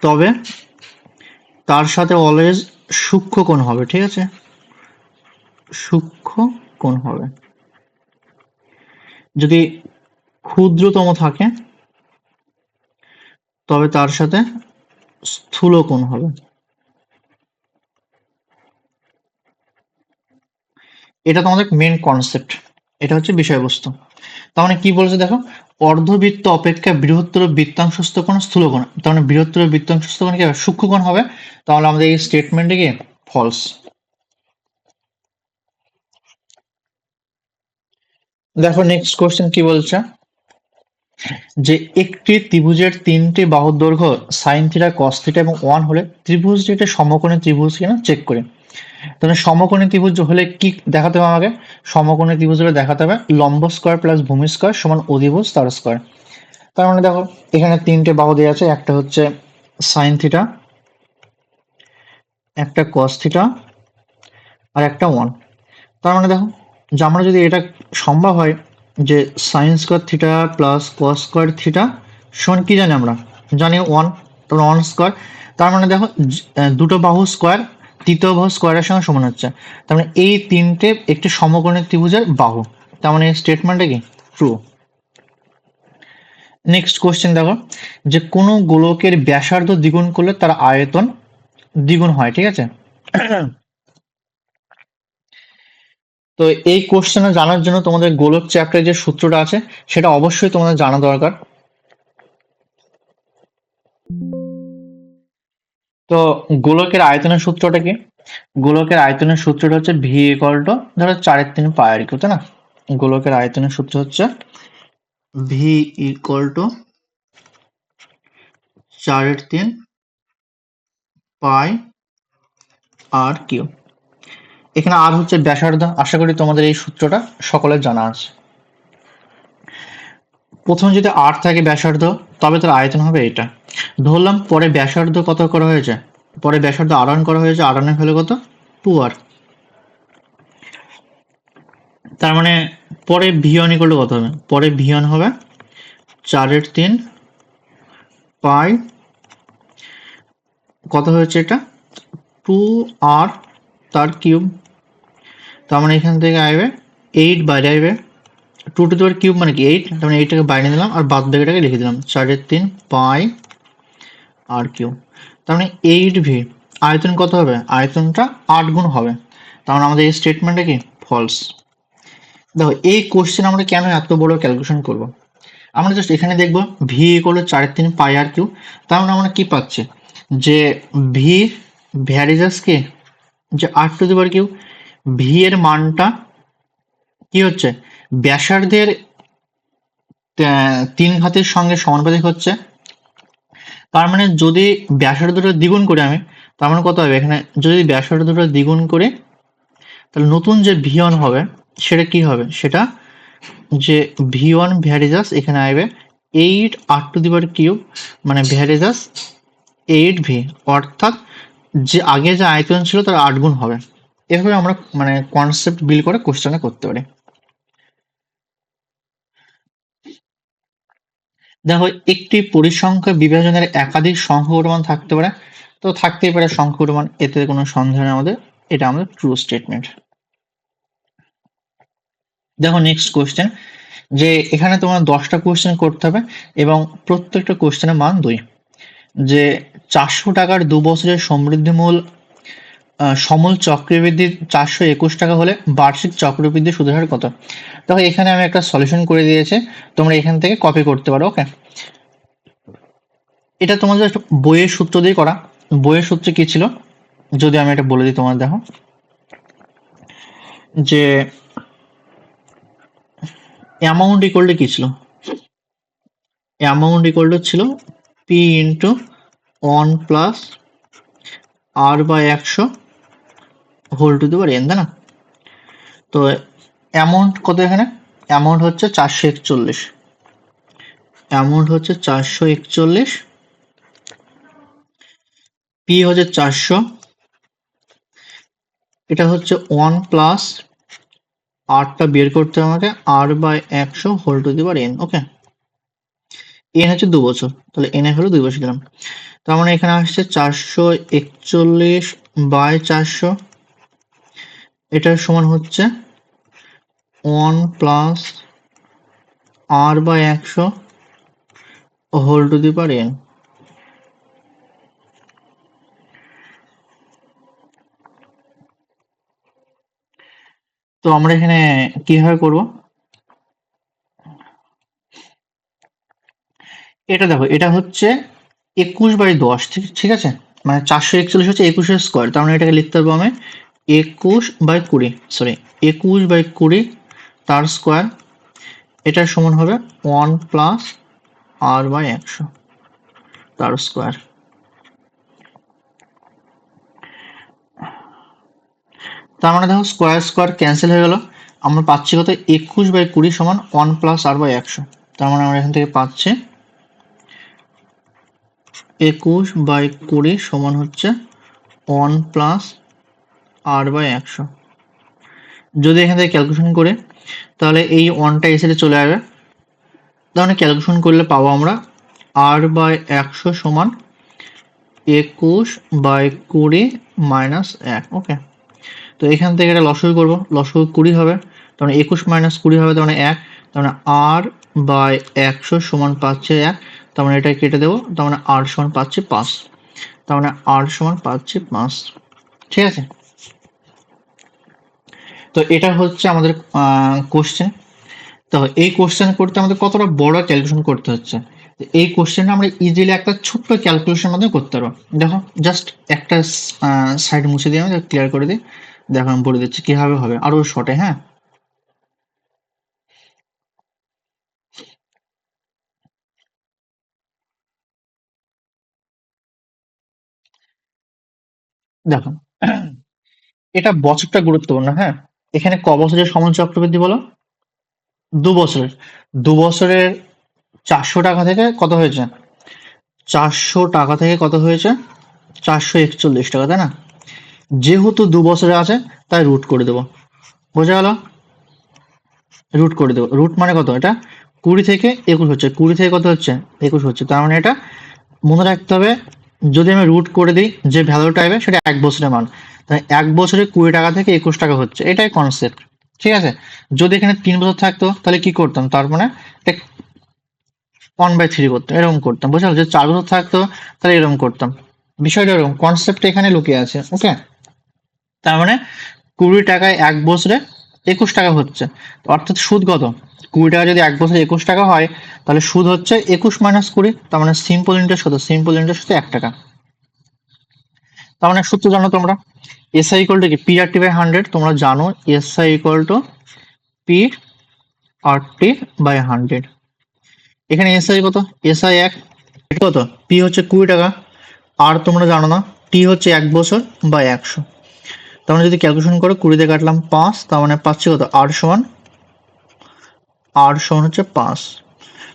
তবে তার সাথে অলওয়েজ সূক্ষ্ম কোণ হবে, ঠিক আছে, সূক্ষ্ম কোণ হবে। যদি ক্ষুদ্রতম থাকে তবে তার সাথে স্থূল কোণ হবে। এটা তোমাদের মেন কনসেপ্ট, এটা হচ্ছে বিষয়বস্তু। তার মানে কি বলছে দেখো, অর্ধবৃত্ত অপেক্ষা বৃহত্তর বৃত্তাংশস্থ কোণ স্থূল কোণ, তার মানে বৃহত্তর বৃত্তাংশস্থ কোণ কি হবে? সূক্ষ্ম কোণ হবে। তাহলে আমাদের এই স্টেটমেন্টে কি ফলস। দেখো নেক্সট কোশ্চেন কি বলছে, যে একটি ত্রিভুজের তিনটি বাহুর দৈর্ঘ্য সাইন থিটা কস থিটা এবং 1 হলে ত্রিভুজটি একটা সমকোণী ত্রিভুজ কিনা চেক করি। তাহলে সমকোণী ত্রিভুজ হলে কি দেখাতে হবে আমাকে? সমকোণী ত্রিভুজ হলে দেখাতে হবে লম্ব স্কয়ার প্লাস ভূমি স্কয়ার সমান অধিভুজ তার স্কয়ার। তার মানে দেখো এখানে তিনটে বাহু দেওয়া আছে, একটা হচ্ছে সাইন থিটা, একটা কস থিটা, আর একটা 1। তার মানে দেখো যে আমরা যদি এটা সম্ভব হয় যে sign square theta plus cos square theta সমান কি জানি আমরা? জানি 1, তাহলে 1 স্কয়ার। তার মানে দেখো দুটো বাহু স্কয়ার তৃতীয় বাহু স্কয়ারের সঙ্গে সমান হচ্ছে। তার মানে এই তিনটে একটি সমকোণী ত্রিভুজের বাহু। তার মানে স্টেটমেন্টটা কি ট্রু। নেক্সট কোশ্চেন দেখো, যে কোনো গোলকের ব্যাসার্ধ দ্বিগুণ করলে তার আয়তন দ্বিগুণ হয়, ঠিক আছে। তো এই কোশ্চেনে জানার জন্য তোমাদের গোলক চ্যাপ্টারে যে সূত্রটা আছে সেটা অবশ্যই তোমাদের জানা দরকার। তো গোলকের আয়তনের সূত্রটা কি? গোলকের আয়তনের সূত্রটা হচ্ছে ভি ইকুয়াল টু ধরো 4/3 পাই আর কি, তাই না? গোলকের আয়তনের সূত্র হচ্ছে V equal to 4/3 pi R cube. এখানে আর হচ্ছে ব্যাসার্ধ। আশা করি তোমাদের এই সূত্রটা সকলের জানা আছে। প্রথমে যদি আর থাকে ব্যাসার্ধ, তবে তার আয়তন হবে এটা। ধরলাম পরে ব্যাসার্ধ কত করা হয়েছে, পরে ব্যাসার্ধ আর1 করা হয়েছে, আর1 এর ভ্যালু কত? 2r। তার মানে পরে v1 ইকুয়াল টু কত হবে? পরে v1 হবে 4/3 পাই, কত হয়েছে এটা? 2r তার কিউব। তার মানে এখান থেকে আসবে 8 বাইরে আসবে, 2 টু দেওয়ার কিউব মানে কি 8, তার মানে 8টাকে বাইরে নিলাম আর বাদ বাকিটাকে লিখে দিলাম 3/4 আর কিউব। তার মানে 8v। আয়তন কত হবে? আয়তনটা 8 গুণ হবে। তার মানে আমাদের এই স্টেটমেন্টটা কি ফলস। দেখো এই কোশ্চেন আমরা কেন এত বড় ক্যালকুলেশন করব? আমরা জাস্ট এখানে দেখবো V equal to 4/3 pi R cube. তার মানে আমরা কি পাচ্ছি, যে ভি ভ্যারিজাস কে যে r⁴ ভি এর মানটা কি হচ্ছে ব্যাসার্ধের 3 ঘাতের সঙ্গে সমানুপাতিক হচ্ছে। তার মানে যদি ব্যাসার্ধটা দ্বিগুণ করি আমি, তার মানে কত হবে এখানে, যদি ব্যাসার্ধটা দ্বিগুণ করে তাহলে নতুন যে v1 হবে সেটা কি হবে, সেটা যে v1 ভ্যারিজাস এখানে আসবে 8r⁴, মানে ভ্যারিজাস 8v, অর্থাৎ যে আগে যে আয়তন ছিল তার 8 গুণ হবে। এভাবে আমরা মানে কনসেপ্ট বিল করে কোশ্চেনে করতে পারি। দেখো একটি পরিসংখ্যা বিভাজনের একাধিক সংখ্যাগুরু মান থাকতে পারে, তো থাকতেই পারে সংখ্যাগুরু মান, এতে কোনো সন্দেহ নেই আমাদের, এটা আমাদের ট্রু স্টেটমেন্ট। দেখো নেক্সট কোশ্চেন, যে এখানে তোমার 10টা কোশ্চেন করতে হবে এবং প্রত্যেকটা কোশ্চেনের মান 2। যে 400 টাকার 2 বছরের সমৃদ্ধিমূল সমূল চক্রবৃদ্ধি 421 টাকা হলে বার্ষিক চক্রবৃদ্ধি সুদের হার কত? দেখো এখানে আমি একটা সলিউশন করে দিয়েছি, তোমরা এখান থেকে কপি করতে পারো। ওকে, এটা তোমাদের বইয়ের সূত্র দিয়ে করা। বইয়ের সূত্রে কি ছিল যদি আমি এটা বলে দিই তোমার, দেখো যে অ্যামাউন্ট ইকুয়াল টু কি ছিল, অ্যামাউন্ট ইকুয়াল টু ছিল P into 1 plus r/100 whole to the power n, তাই না? তো অ্যামাউন্ট কত এখানে? অ্যামাউন্ট হচ্ছে 441। অ্যামাউন্ট হচ্ছে 441, পি হচ্ছে 400, এটা হচ্ছে 1 প্লাস আরটা বের করতে হবে আমাকে, R by 100 whole to the power N. Okay, N হচ্ছে 2 বছর, তাহলে এন এর হলো 2 বছর দিলাম। তার মানে এখানে আসছে 441 বাই 400, এটার সমান হচ্ছে 1 plus R by 100 whole to the power N. তো আমরা এখানে কিভাবে করব, এটা দেখো, এটা হচ্ছে 21/10, ঠিক আছে, মানে 441 হচ্ছে 21 স্কোয়ার, তার মানে এটাকে লিখতে পারবো আমি 21/20, সরি 21/20 তার স্কোয়ার, এটার সমান হবে 1 প্লাস আর বাই 100 তার স্কোয়ার। তার মানে দেখো স্কোয়ার স্কোয়ার ক্যান্সেল হয়ে গেল, আমরা পাচ্ছি কত, 21/20 সমান 1 প্লাস আর বাই 100। তার মানে আমরা এখান থেকে পাচ্ছি 21/20 সমান হচ্ছে 1 প্লাস আর বাই 100। যদি এখান থেকে ক্যালকুলেশন করে, তাহলে এই 1টা এসে চলে আসবে, তাহলে ক্যালকুলেশন করলে পাবো আমরা আর বাই 100 সমান 21/20 মাইনাস 1। ওকে, তো এখান থেকে এটা লসাগু করবো, লসাগু 20 হবে, তার মানে 21 মাইনাস 20 হবে, তার মানে 1, তার মানে আর বাই 100 সমান পাচ্ছে 1, তার মানে এটা কেটে দেবো, তার মানে আর সমান পাচ্ছে 5, তার মানে আর সমান পাচ্ছে 5। ঠিক আছে, তো এটা হচ্ছে আমাদের কোশ্চেন। তো এই কোশ্চেন করতে আমাদের কতটা বড় ক্যালকুলেশন করতে হচ্ছে, এই কোশ্চেনটা আমরা ইজিলি একটা ছোট্ট ক্যালকুলেশন মাধ্যমে করতে পারবো। দেখো জাস্ট একটা সাইড মুছে দিয়ে আমি ক্লিয়ার করে দিই, দেখো আমি বলে দিচ্ছি কিভাবে হবে আরো শর্টে। হ্যাঁ, দেখো এটা বছরটা গুরুত্বপূর্ণ। হ্যাঁ, এখানে ক বছরের সমান চক্রবৃদ্ধি বলো, 2 বছরের। 2 বছরের 400 টাকা থেকে কত হয়েছে, 400 টাকা থেকে কত হয়েছে, 441 টাকা, তাই না? যেহেতু 2 বছরে আছে তাই রুট করে দেবো, বোঝা গেল? রুট করে দেবো, রুট মানে কত, এটা 20 থেকে 21 হচ্ছে, 20 থেকে কত হচ্ছে, 21 হচ্ছে, তার মানে এটা মনে রাখতে হবে, যদি আমি রুট করে দিই যে ভ্যালুটা আসবে সেটা 1 বছরের মান, তাই 1 বছরে 20 টাকা থেকে 21 টাকা হচ্ছে, এটাই কনসেপ্ট। ঠিক আছে, যদি এখানে 3 বছর থাকতো তাহলে কি করতাম, তার মানে 1/3 করতাম, এরকম করতাম, বুঝতে পারছো? যদি 4 বছর থাকতো তাহলে এরকম করতাম, বিষয়টা এরকম, কনসেপ্ট এখানে লুকিয়ে আছে। ওকে, তার মানে 20 টাকায় 1 বছরে 21 টাকা হচ্ছে, অর্থাৎ সুদ কত, 20 টাকা যদি 1 বছরে 21 টাকা হয়, তাহলে সুদ হচ্ছে 21 মাইনাস 20, তার মানে সিম্পল ইন্টারেস্ট কত, সিম্পল ইন্টারেস্ট হচ্ছে 1 টাকা। তার মানে সূত্র জানো তোমরা, এসআই ইকুয়াল টু কি, পি আর টি বাই 100, তোমরা জানো SI equal to P R T by 100। এখানে এসআই কত, এসআই 1, এটা কত, পি হচ্ছে 20 টাকা, আর তোমরা জানো না টি হচ্ছে 1 বছর বা 100, তার মানে যদি ক্যালকুলেশন করো 20 দিয়ে কাটলাম 5, তার মানে পাচ্ছি কত, আর সমান হচ্ছে 5,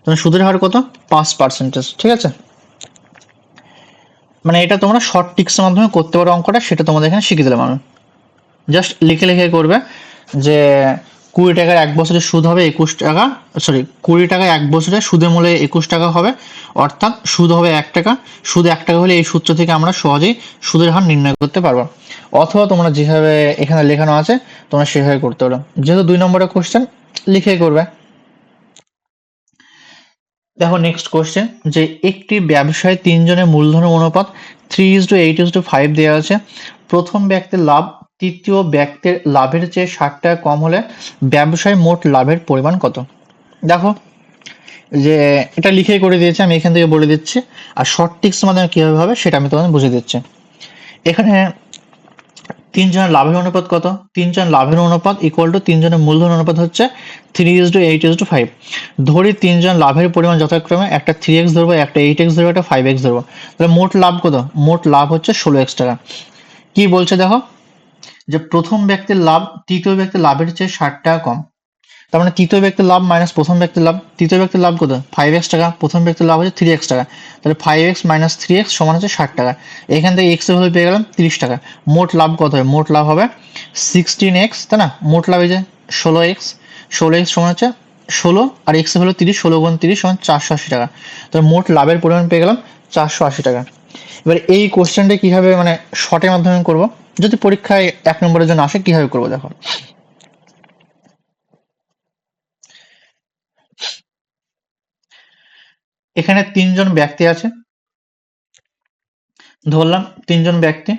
তাহলে সুদের হার কত, 5%। ঠিক আছে, মানে এটা তোমরা শর্ট টিক্সের মাধ্যমে করতে পারো অঙ্কটা, সেটা তোমাদের এখানে শিখিয়ে দিলাম আমি। জাস্ট লিখে লিখে করবে যে 20 টাকার 1 বছরে সুদ হবে 21 টাকা, সরি 20 টাকায় 1 বছরে সুদের মূল্যে 21 টাকা হবে, অর্থাৎ সুদ হবে 1 টাকা। সুদ 1 টাকা হলে এই সূত্র থেকে আমরা সহজেই সুদের হার নির্ণয় করতে পারবো, অথবা তোমরা যেভাবে এখানে লেখানো আছে তোমরা সেভাবে করতে পারো, যেহেতু 2 নম্বরের কোশ্চেন লিখে করবে। দেখো নেক্সট কোশ্চেন, যে একটি ব্যবসায় 3 জনের মূলধনের অনুপাত 3:8:5 দেওয়া আছে, প্রথম ব্যক্তির লাভ তৃতীয় ব্যক্তির লাভের চেয়ে 60 টাকা কম হলে ব্যবসায় মোট লাভের পরিমাণ কত। দেখো যে এটা লিখেই করে দিয়েছে, আমি এখান থেকে বলে দিচ্ছি, আর শর্ট টিক্স মাধ্যমে কিভাবে হবে সেটা আমি তোমাদের বুঝিয়ে দিচ্ছি। এখানে 3 জনের লাভের অনুপাত কত, 3 জন লাভের অনুপাত ইকুয়াল টু 3 জনের মূলধন অনুপাত হচ্ছে 3:8:5। ধরি 3 জন লাভের পরিমাণ যথাক্রমে একটা 3x ধরবো, একটা 8x ধরবো, একটা 5x ধরবো, তাহলে মোট লাভ কত, মোট লাভ হচ্ছে 16x টাকা। কি বলছে দেখো, যে প্রথম ব্যক্তির লাভ তৃতীয় ব্যক্তির লাভের চেয়ে 60 টাকা কম, তার মানে তৃতীয় ব্যক্তির লাভ মাইনাস প্রথম ব্যক্তির লাভ। তৃতীয় ব্যক্তির লাভ কত? 5x টাকা। প্রথম ব্যক্তির লাভ হচ্ছে 3x টাকা। তাহলে 5x মাইনাস 3x সমান হচ্ছে 60 টাকা। এখান থেকে x এর ভ্যালু পেয়ে গেলাম 30 টাকা। মোট লাভ কত হবে? মোট লাভ হবে 16x, তাই না? মোট লাভ এই যে 16x, 16x সমান হচ্ছে 16 আর x এর ভ্যালু 30, 16 গুণ 30 সমান 480 টাকা। তাহলে মোট লাভের পরিমাণ পেয়ে গেলাম 480 টাকা। এবার এই কোশ্চেনটা কিভাবে মানে শর্টের মাধ্যমে করব, যদি পরীক্ষায় 1 নম্বরের জন্য আসে কিভাবে করবো দেখো। এখানে 3 জন ব্যক্তি আছে, ধরলাম 3 জন ব্যক্তি।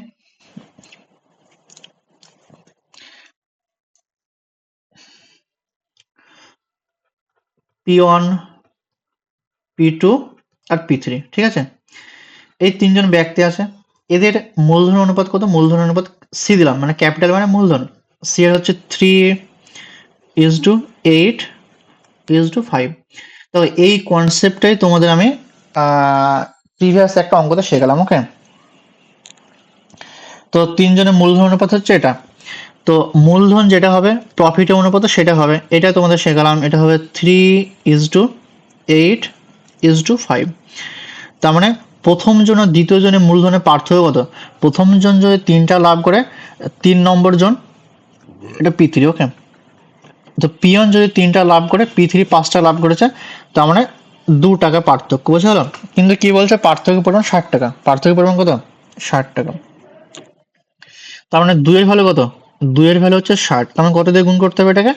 P1, P2 আর P3, ঠিক আছে? এই 3 জন ব্যক্তি আছে, এদের মূলধন অনুপাত কত? মূলধন অনুপাত সি দিলাম, মানে ক্যাপিটাল মানে মূলধন। সি এর হচ্ছে 3:8:5। তো এই কনসেপ্টটাই তোমাদের আমি প্রিভিয়াস একটা অঙ্কতে শেখালাম, ওকে? তো 3 জনের মূলধন অনুপাত হচ্ছে এটা। তো মূলধন যেটা হবে প্রফিটের অনুপাত সেটা হবে, এটা তোমাদের শেখালাম, এটা হবে 3:8:5। তার মানে প্রথম জন আর দ্বিতীয় জনের মূলধনের পার্থক্য কত? প্রথম জন যদি 3টা লাভ করে, 3 নম্বর জন এটা P3, ওকে? তো P1 যদি 3টা লাভ করে, P3 5টা লাভ করেছে, তার মানে 2 টাকা পার্থক্য, বুঝে গেল? কিন্তু কি বলছে? পার্থক্য পরিমাণ 60 টাকা। পার্থক্য পরিমাণ কত? 60 টাকা। তার মানে 2 এর ভ্যালু কত? 2 এর ভ্যালু হচ্ছে 60। তার মানে কত দিয়ে গুণ করতে হবে এটাকে?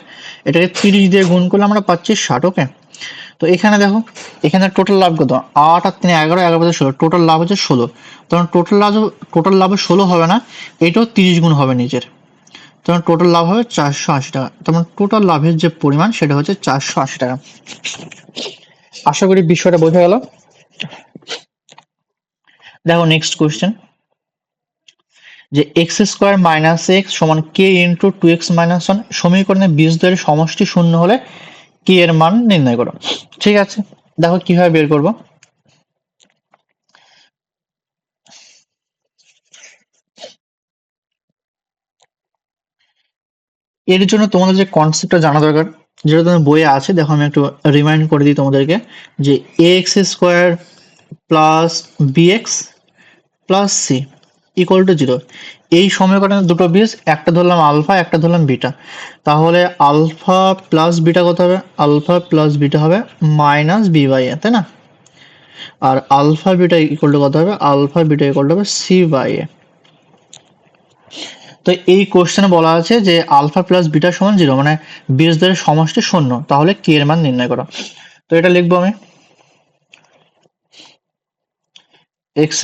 এটাকে 30 দিয়ে গুণ করলে আমরা পাচ্ছি 60, ওকে? তো এখানে দেখো, এখানে টোটাল লাভ কত? 8 আর 3 11, 11 + 16, টোটাল লাভ হচ্ছে 16। তখন টোটাল লাভ 16 হবে না, এটাও 30 গুণ হবে নিচের। তখন টোটাল লাভ হবে 480 টাকা। তখন টোটাল লাভের যে পরিমাণ সেটা হচ্ছে 480 টাকা। আশা করি বিষয়টা বোঝা গেল। দেখো নেক্সট কোয়েশ্চেন, যে x² - x সমান k × 2x - 1 সমীকরণে বীজদ্বয়ের সমষ্টি শূন্য হলে k এর মান নির্ণয় করো। ঠিক আছে, দেখো কিভাবে বের করব। এর জন্য তোমাদের যে কনসেপ্টটা জানা দরকার, যেটা তোমাদের বইয়ে আছে, দেখো আমি একটু রিমাইন্ড করে দিই তোমাদেরকে, যে ax² + bx + c = 0। এই সমীকরণের দুটো বীজ, একটা ধরলাম আলফা, একটা ধরলাম বিটা। তাহলে আলফা প্লাস বিটা কত হবে? আলফা প্লাস বিটা হবে -b/a, তাই না? আর আলফা বিটা ইকুয়াল টু কত হবে? আলফা বিটা ইকুয়াল টু হবে c/a। তো এই কোশ্চেনে বলা আছে যে আলফা প্লাস বিটা সমান 0, মানে বীজদ্বয়ের সমষ্টি শূন্য, তাহলে k এর মান নির্ণয় করো। তো এটা লিখবো আমি, x² -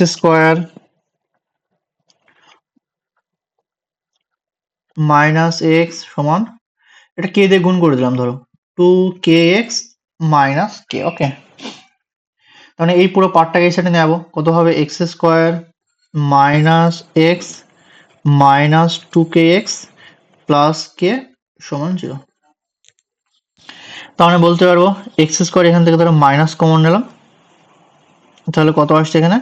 x সমান, এটা k দিয়ে গুণ করে দিলাম, ধরো 2kx - k, ওকে? মানে এই পুরো পার্টটাকে এই সাইডে নেব, কত হবে? x² - x - 2kx + k সমান 0। তাহলে বলতে পারবো x² এখান থেকে ধরো মাইনাস কমন নিলাম, তাহলে কত আসছে এখানে?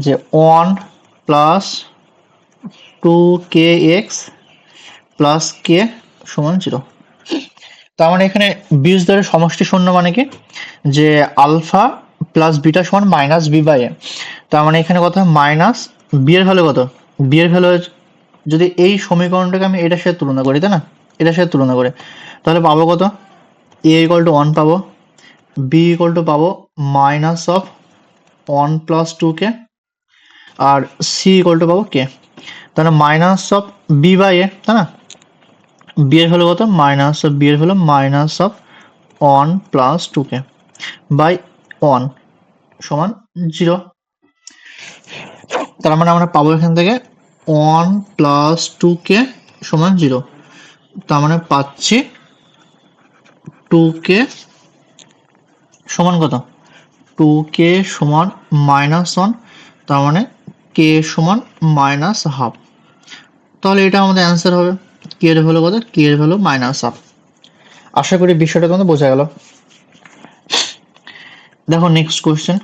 যে 1 + 2kx + k সমান 0। তার মানে এখানে বীজদ্বয়ের সমষ্টি শূন্য মানে কি? যে আলফা প্লাস বিটা সমান -b/a। তার মানে এখানে কত? মাইনাস বি এর ভ্যালু কত? বি এর ভ্যালু যদি এই সমীকরণটাকে আমি এটার সাথে তুলনা করি, তাই না? এটার সাথে তুলনা করে তাহলে পাবো কত? a = 1 পাবো, b = পাবো -1 + 2k, আর c = পাবো k। তাহলে -b/a, তাই না? b এর ভ্যালু কত? b এর ভ্যালু -1 + 2k বাই 1 সমান 0। তার মানে আমরা পাবো এখান থেকে 1 + 2k সমান 0। তার মানে পাচ্ছি 2k সমান কত? 2k সমান -1, তার মানে k সমান -12। তাহলে এটা আমাদের অ্যান্সার হবে। k এর ভ্যালু কত? k এর ভ্যালু -12। আশা করি বিষয়টা তোমাদের বোঝা গেল। দেখো নেক্সট কোশ্চেন,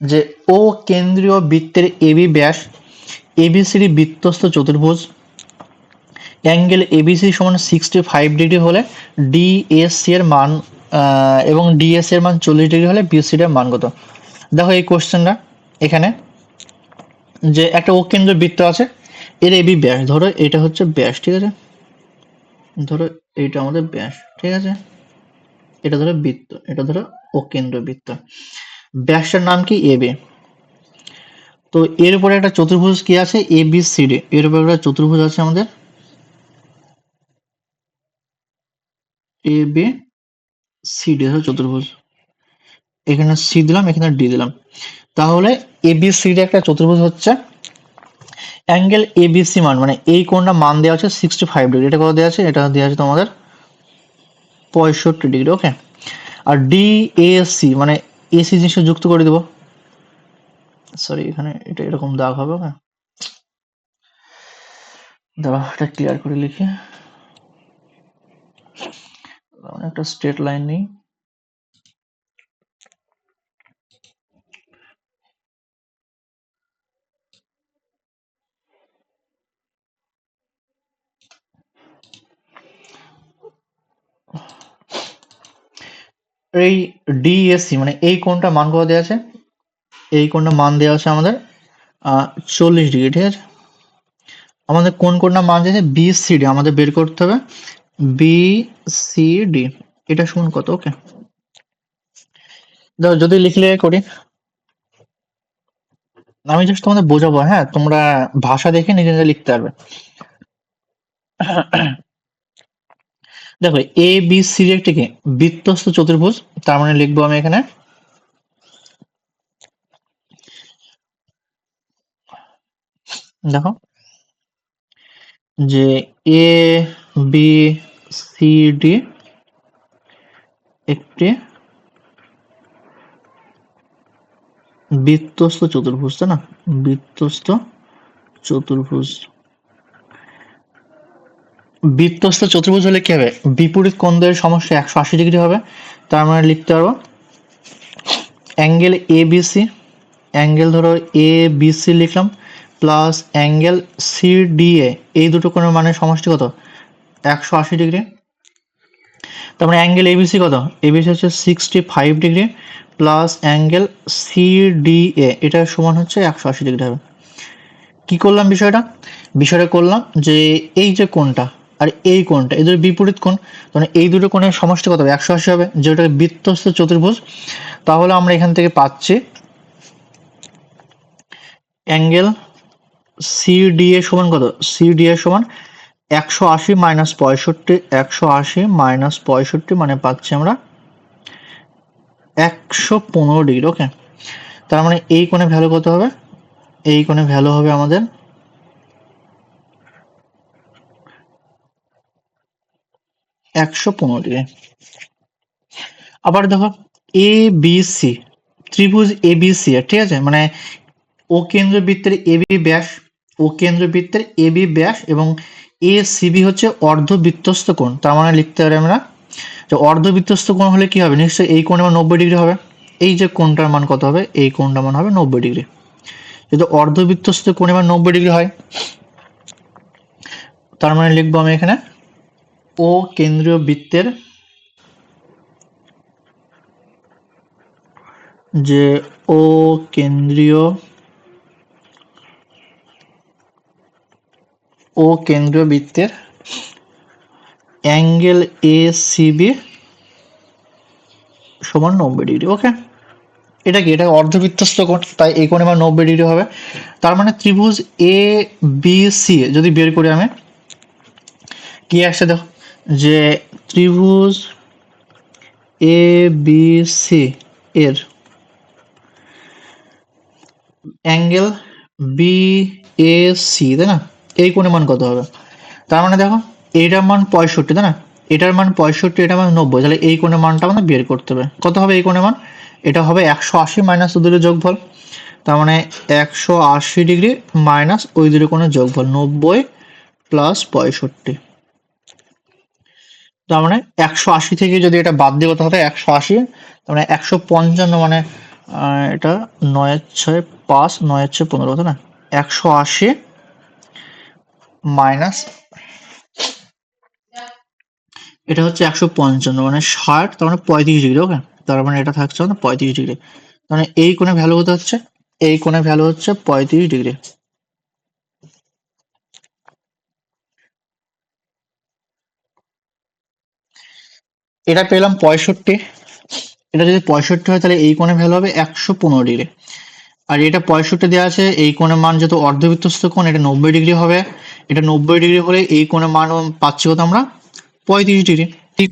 যে ও কেন্দ্রীয় বৃত্তের এবি ব্যাস ABCD বৃত্তস্থ চতুর্ভুজ অ্যাঙ্গেল এবিসি সমান 65 ডিগ্রি হলে ডিএসসি এর মান এবং ডিএসসি এর মান 40 ডিগ্রি হলে বিসি এর মান কত? দেখো এই কোশ্চেনটা এখানে যে একটা অকেন্দ্র বৃত্ত আছে, এর এবি ব্যাস, ধরো এটা হচ্ছে ব্যাস, ঠিক আছে, ধরো এইটা আমাদের ব্যাস, ঠিক আছে, এটা ধরো বৃত্ত, এটা ধরো অকেন্দ্র বৃত্ত, ব্যাসটার নাম কি এবি। তো এর উপরে একটা চতুর্ভুজ কি আছে, এ বি সি ডি, এর উপরে একটা চতুর্ভুজ আছে আমাদের এ বি সি ডি চতুর্ভুজ, এখানে সি দিলাম, এখানে ডি দিলাম, তাহলে এ বি সি ডি একটা চতুর্ভুজ হচ্ছে, অ্যাঙ্গেল এবিসি মান মানে এই কোণটা মান দেওয়া আছে 65 ডিগ্রি, এটা কত দেওয়া আছে, এটা দেওয়া আছে তোমাদের 65 ডিগ্রি, ওকে। আর ডিএসি মানে এসি জিনিসটা যুক্ত করে দেবো, সরি এখানে এটা এরকম দাগ হবে, ওকে, দাঁড়া এটা ক্লিয়ার করে লিখি, একটা স্ট্রেট লাইন নেই, এই ডিএসসি মানে এই কোণটা মান কত দেওয়া আছে, এই কোণটা মান দেওয়া আছে আমাদের 40 ডিগ্রি, ঠিক আছে। আমাদের কোন কোণটা মান দিয়েছে, বিসিডি, আমাদের বের করতে হবে বিসিডি, এটা সমান কত, ওকে। দেখো যদি লিখলে করি, আমি জাস্ট তোমাদের বোঝাবো, হ্যাঁ, তোমরা ভাষা দেখে নিজে নিজে লিখতে পারবে। দেখো এ বি সি একটি কি বৃত্তস্থ চতুর্ভুজ, তার মানে লিখবো আমি এখানে দেখো যে এ বি সি ডি একটি বৃত্তস্থ চতুর্ভুজ, তাই না, বৃত্তস্থ চতুর্ভুজ, বৃত্তস্থ চতুর্ভুজ হলে কি হবে, বিপরীত কোণদের সমষ্টি 180 ডিগ্রি হবে, তার মানে লিখতে পারবো angle A B C, angle ধরো এ বি সি লিখলাম, plus angle C D A, এই দুটো কোণের মানের সমষ্টি কত, 180 ডিগ্রি। তার মানে অ্যাঙ্গেল এবিসি কত, এবিসি হচ্ছে 65 degree plus angle C D A, এটা সমান হচ্ছে 180 ডিগ্রি হবে। কি করলাম বিষয়টা করলাম যে এই যে কোণটা আর এই কোণটা, এই দুটো বিপরীত কোণ, মানে এই দুটো কোণের সমষ্টি কত হবে, 180 হবে, যেটা বৃত্তস্থ চতুর্ভুজ। তাহলে আমরা এখান থেকে পাচ্ছি অ্যাঙ্গেল সি ডি এ সমান কত, সি ডি এ সমান 180 মাইনাস 65, 180 মাইনাস 65 মানে পাচ্ছি আমরা 115 ডিগ্রি, ওকে। তার মানে এই কোণে ভ্যালু কত হবে, এই কোণে ভ্যালু হবে আমাদের 115 ডিগ্রি। আবার দেখো এ বি সি, ত্রিভুজ এ বি সি, ঠিক আছে, মানে ও কেন্দ্রবৃত্তের এবি ব্যাস, ও কেন্দ্রবৃত্তের এবি ব্যাস এবং এ সিবি হচ্ছে অর্ধবৃত্তস্থ কোণ, তার মানে লিখতে পারি আমরা যে অর্ধবৃত্তস্থ কোণ হলে কি হবে, নিশ্চয়ই এই কোণের মান 90 ডিগ্রি হবে, এই যে কোণটার মান কত হবে, এই কোণটার মান হবে 90 ডিগ্রি, যদি অর্ধবৃত্তস্থ কোণের মান 90 ডিগ্রি হয়, তার মানে লিখবো আমি এখানে ও কেন্দ্রীয় বৃত্তের যে ও কেন্দ্রীয় বৃত্তের অ্যাঙ্গেল এ সিবি সমান 90 ডিগ্রি, ওকে। এটা কি, এটা অর্ধবৃত্তস্থ কোণ, তাই এই কোণের মান 90 ডিগ্রি হবে। তার মানে ত্রিভুজ এ বি সি যদি বের করি আমি, কি আসছে দেখো যে ত্রিভুজ এ বি সি এর অ্যাঙ্গেল বি এ সি, তাই না, এই কোণের মান কত হবে, তার মানে দেখো এইটার মান 65, তাই না, এটার মান 65, এটার মান 90, তাহলে এই কোণের মানটা আমাদের বের করতে হবে, কত হবে এই কোণের মান, এটা হবে 180 মাইনাস ওদের যোগফল, তার মানে 180 ডিগ্রি মাইনাস ওই দুটো কোণের যোগফল 90 প্লাস 65, তার মানে 180 থেকে যদি এটা বাদ দিয়ে কত হবে 180, তার মানে 155, মানে এটা 9-6 5, 9-6 15, তাই না, 180 মাইনাস এটা হচ্ছে 155, মানে 60, তার মানে 35 ডিগ্রি। ওকে, তার মানে এটা থাকছে মানে 35 ডিগ্রি। মানে এই কোণের ভ্যালু কত হচ্ছে? এই কোণের ভ্যালু হচ্ছে 35 ডিগ্রি। এটা পেলাম 65। এটা যদি 65 হয় তাহলে এই কোণের ভ্যালু হবে 115 ডিগ্রি। আর এটা 65 দেওয়া আছে, এই কোণের মান যেহেতু অর্ধবৃত্তস্থ কোণ, এটা 90 ডিগ্রি হবে। এটা 90 ডিগ্রি হলে এই কোণের মান পাচ্ছি কত আমরা? 35 ডিগ্রি। ঠিক।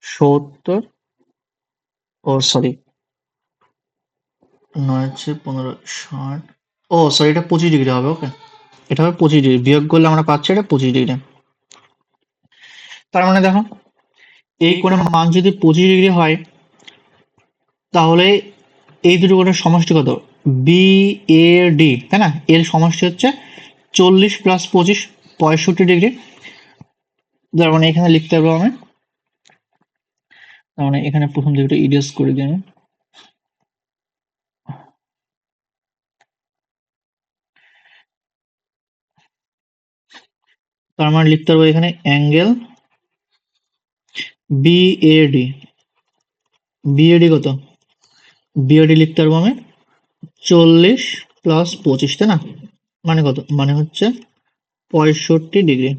70, ও সরি, 9 - 15, 60, ও সরি, এটা 25 ডিগ্রি হবে। ওকে, এটা হবে 25 ডিগ্রি, বিয়োগ করলে আমরা পাচ্ছি এটা 25 ডিগ্রি। তার মানে দেখো, এই কোণের মান যদি 25 ডিগ্রি হয়, তাহলে এই দুটো কোণের সমষ্টি কত? বি এ ডি, তাই না? এর সমষ্টি হচ্ছে 40 + 25, 65 ডিগ্রি। তার মানে এখানে লিখতে পারবো আমি, তার মানে এখানে প্রথম দিকটা ইরেজ করে দিই আমি। তার মানে লিখতে পারবো এখানে অ্যাঙ্গেল বিএডি। বিএডি কত? বিএডি লিখতে পারবো আমি 40 + 25, তাই না? মানে কত? মানে হচ্ছে 65 ডিগ্রি।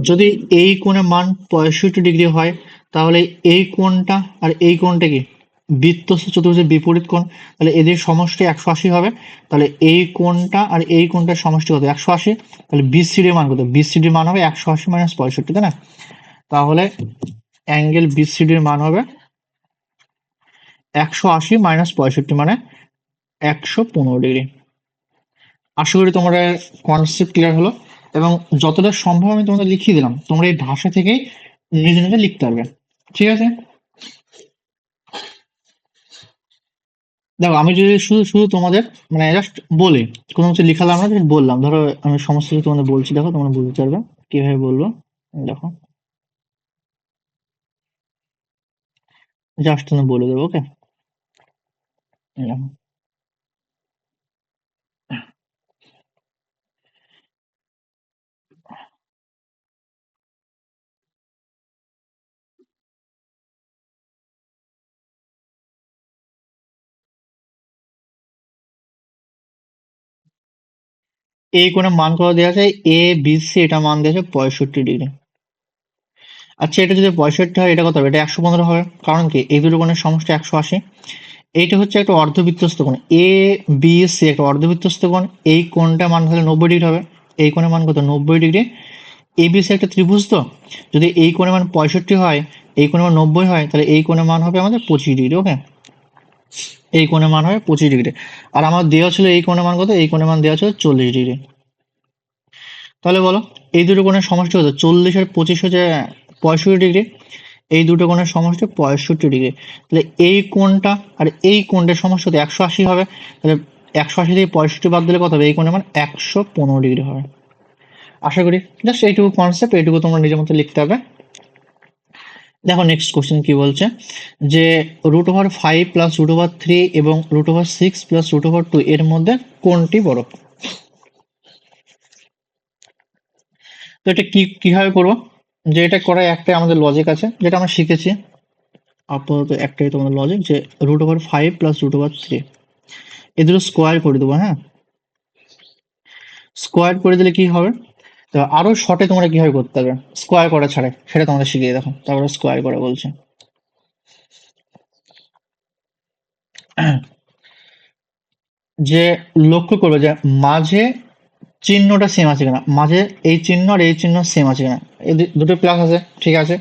যদি এই কোণের মান 65 ডিগ্রি হয়, তাহলে এই কোণটা আর এই কোণটা কি? বৃত্তস্থ চতুর্ভুজের বিপরীত কোণ। তাহলে এদের সমষ্টি 180 হবে। তাহলে এই কোণটা আর এই কোণটার সমষ্টি কত? 180। তাহলে বিসিডির মান কত? বিসিডির মান হবে 180 - 65, তাই না? তাহলে অ্যাঙ্গেল বিসিডির মান হবে 180 - 65, মানে 115 ডিগ্রি। আশা করি তোমাদের কনসেপ্ট ক্লিয়ার হলো, এবং যতটা সম্ভব আমি তোমাদের লিখিয়ে দিলাম, তোমরা এই ভাষা থেকেই নিজে নিজে লিখতে পারবে। ঠিক আছে? দেখো, আমি যদি শুধু শুধু তোমাদের মানে জাস্ট বলি, কোনো কিছু লিখালাম না, just বললাম, ধরো আমি সমস্ত কিছু তোমাদের বলছি, দেখো তোমরা বুঝতে পারবে কিভাবে বলবো। দেখো, জাস্ট তুমি বলে দেবো। ওকে, এই কোণের মান কত দেওয়া আছে? এ বি সি, এটা মান দেওয়া আছে 65 ডিগ্রি। আচ্ছা, এটা যদি 65 হয়, এটা কত হবে? এটা 115 হবে। কারণ কি? এই দুটো কোণের সমষ্টি 180। এইটা হচ্ছে একটা অর্ধবৃত্তস্থ কোণ, এ বি সি একটা অর্ধবৃত্তস্থ কোণ। এই কোণটার মান হলে 90 ডিগ্রি হবে। এই কোণের মান কত? 90 ডিগ্রি। এবিসি একটা ত্রিভুজ, তো যদি এই কোণের মান 65 হয়, এই কোণের মান 90 হয়, তাহলে এই কোণের মান হবে আমাদের 25 ডিগ্রি। ওকে, এই কোণের মান হবে 25 ডিগ্রি। আর আমার দেওয়া ছিল এই কোণের মান কত? এই কোণের মান দেওয়া ছিল 40 ডিগ্রি। তাহলে বলো, এই দুটো কোণের সমষ্টি কত? 40 আর 25 হচ্ছে 65 ডিগ্রি। এই দুটো কোণের সমষ্টি 65 ডিগ্রি। তাহলে এই কোণটা আর এই কোণটার সমষ্টি হতে 180 হবে। তাহলে 180 থেকে 65 বাদ দিলে কত হবে? এই কোণের মান 115 ডিগ্রি হবে। আশা করি জাস্ট এইটুকু কনসেপ্ট, এইটুকু তোমরা নিজের মতো লিখতে হবে। দেখো নেক্সট কোশ্চেন কি বলছে, যে √5 + √3 এবং √6 + √2 এর মধ্যে কোনটি বড়? তো এটা কিভাবে করবো? যে এটা করার একটাই আমাদের লজিক আছে, যেটা আমরা শিখেছি। আপাতত একটাই তোমাদের লজিক, যে √5 + √3 এ দুটো স্কোয়ার করে দেবো। হ্যাঁ, স্কোয়ার করে দিলে কি হবে? তো আরো শর্টে তোমরা কিভাবে করতে হবে স্কোয়ার করা ছাড়া, সেটা তোমাদের শিখিয়ে দেখো। তারপরে স্কোয়ার করা বলছে। যে লক্ষ্য করবে যে মাঝে চিহ্নটা সেম আছে কিনা, মাঝে এই চিহ্ন আর এই চিহ্ন সেম আছে কিনা। এই দুটো প্লাস আছে, ঠিক আছে।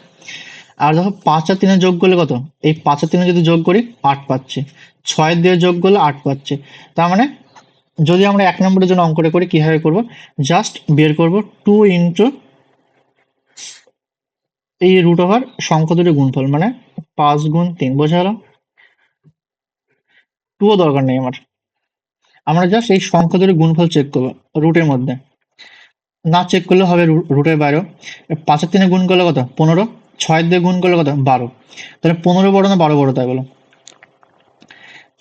আর দেখো 5 আর 3 যোগ করলে কত? এই 5 আর 3 যদি যোগ করি 8 পাচ্ছি। 6 দিয়ে যোগ করলে 8 পাচ্ছি। তার মানে যদি আমরা 1 নম্বরের জন্য অঙ্কটা করি, কিভাবে করব? জাস্ট বের করব 2 ইন্টু এই রুট ওভার সংখ্যা দুটোর গুণফল, মানে 5 গুণ 3। বোঝা গেল? 2 ও দরকার নেই আমার, আমরা জাস্ট এই সংখ্যা দুটোর গুণফল চেক করবো রুটের মধ্যে। না চেক করলে হবে রুটের বাইরেও। 5 আর 3 গুণ করলে কত? 15। 6 দিয়ে গুণ করলে কত? 12। তাহলে 15 বড় না 12 বড়, তাই বলো?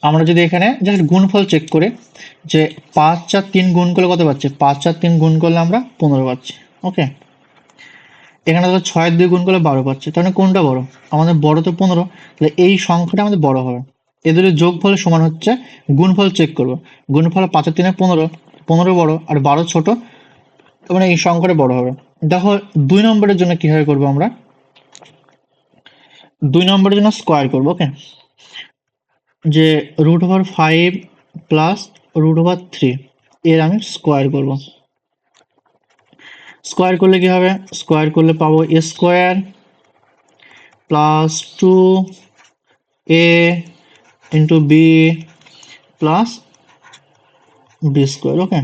আমরা যদি এখানে জাস্ট গুণফল চেক করে যে 5 আর 3 গুণ করলে কত পাচ্ছি, 5 আর 3 গুণ করলে আমরা 15 পাচ্ছি। ওকে, এখানে তো 6 2 গুণ করলে 12 পাচ্ছি, তাহলে কোনটা বড়? আমাদের বড় তো 15, তাহলে এই সংখ্যাটা আমাদের বড় হবে। এদের যোগফল সমান হচ্ছে, গুণফল চেক করব, গুণফল 5 আর 3 15, 15 বড় আর 12 ছোট, তার মানে এই সংখ্যাটা বড় হবে। দেখো 2 নম্বরের জন্য কিভাবে করব, আমরা 2 নম্বরের জন্য স্কোয়ার করব। ওকে, যে √5 প্লাস √3 এর আমি স্কোয়ার করব। স্কোয়ার করলে কি হবে, স্কোয়ার করলে পাবো a square plus 2a into b plus b square. Okay,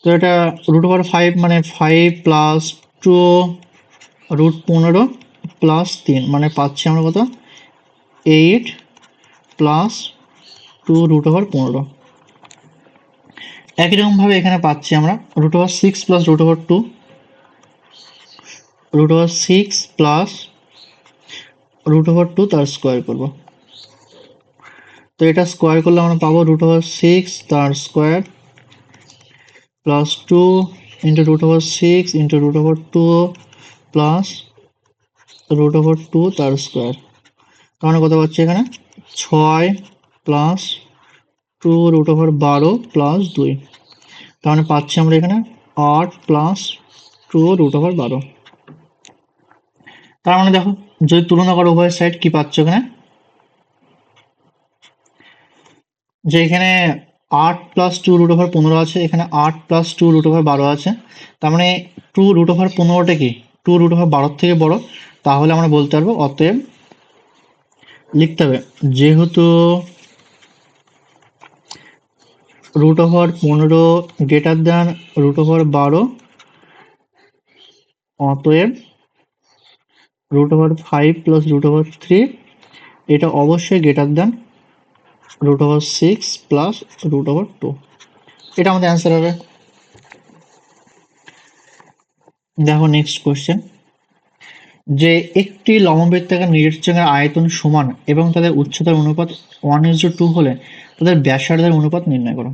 তো এটা √5 মানে 5 প্লাস 2 √15 প্লাস 3 মানে পাচ্ছি আমরা কত, 8 প্লাস 2 √15। একই রকম ভাবে এখানে পাচ্ছি আমরা √6 প্লাস √2, √6 প্লাস √2 তার স্কোয়ার করব। তো এটা স্কোয়ার করলে আমরা পাবো √6 তার square plus 2 into √6 into √2 plus √2 তার স্কোয়ার। তাহলে কত পাচ্ছি এখানে, 6 প্লাস 2 √12 প্লাস 2, তাহলে পাচ্ছি আমরা এখানে 8 প্লাস 2 √12। তার মানে দেখো, যদি তুলনা করো উভয় সাইড, কি পাচ্ছ এখানে, যে এখানে 8 প্লাস 2 √15 আছে, এখানে 8 প্লাস 2 √12 আছে। তার মানে 2 √15টা কি 2 √12 থেকে বড়। তাহলে আমরা বলতে পারবো, অতএব লিখতে হবে যেহেতু √15 গ্রেটার দ্যান √12, অতএব √5 প্লাস √3 এটা অবশ্যই গ্রেটার দ্যান √6 প্লাস √2। এটা আমাদের অ্যান্সার হবে। দেখো নেক্সট কোশ্চেন, যে একটি লম্ববৃত্তাকার নিরীক্ষণের আয়তন সমান এবং তাদের উচ্চতার অনুপাত 1:2 হলে তাদের ব্যাসার্ধের অনুপাত নির্ণয় করো।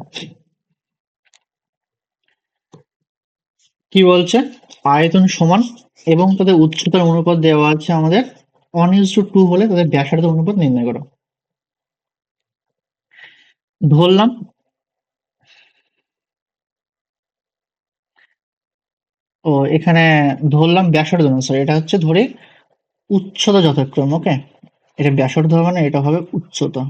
কি বলছে, আয়তন সমান এবং তাদের উচ্চতার অনুপাত দেওয়া আছে আমাদের 1:2 হলে তাদের ব্যাসার্ধের অনুপাত নির্ণয় করো। ধরলাম, ও এখানে ধরলাম ব্যাসার্ধ না, সরি এটা হচ্ছে ধরে উচ্চতা যথাক্রম। ওকে, এটা ব্যাসার্ধ হবে না, এটা হবে উচ্চতা।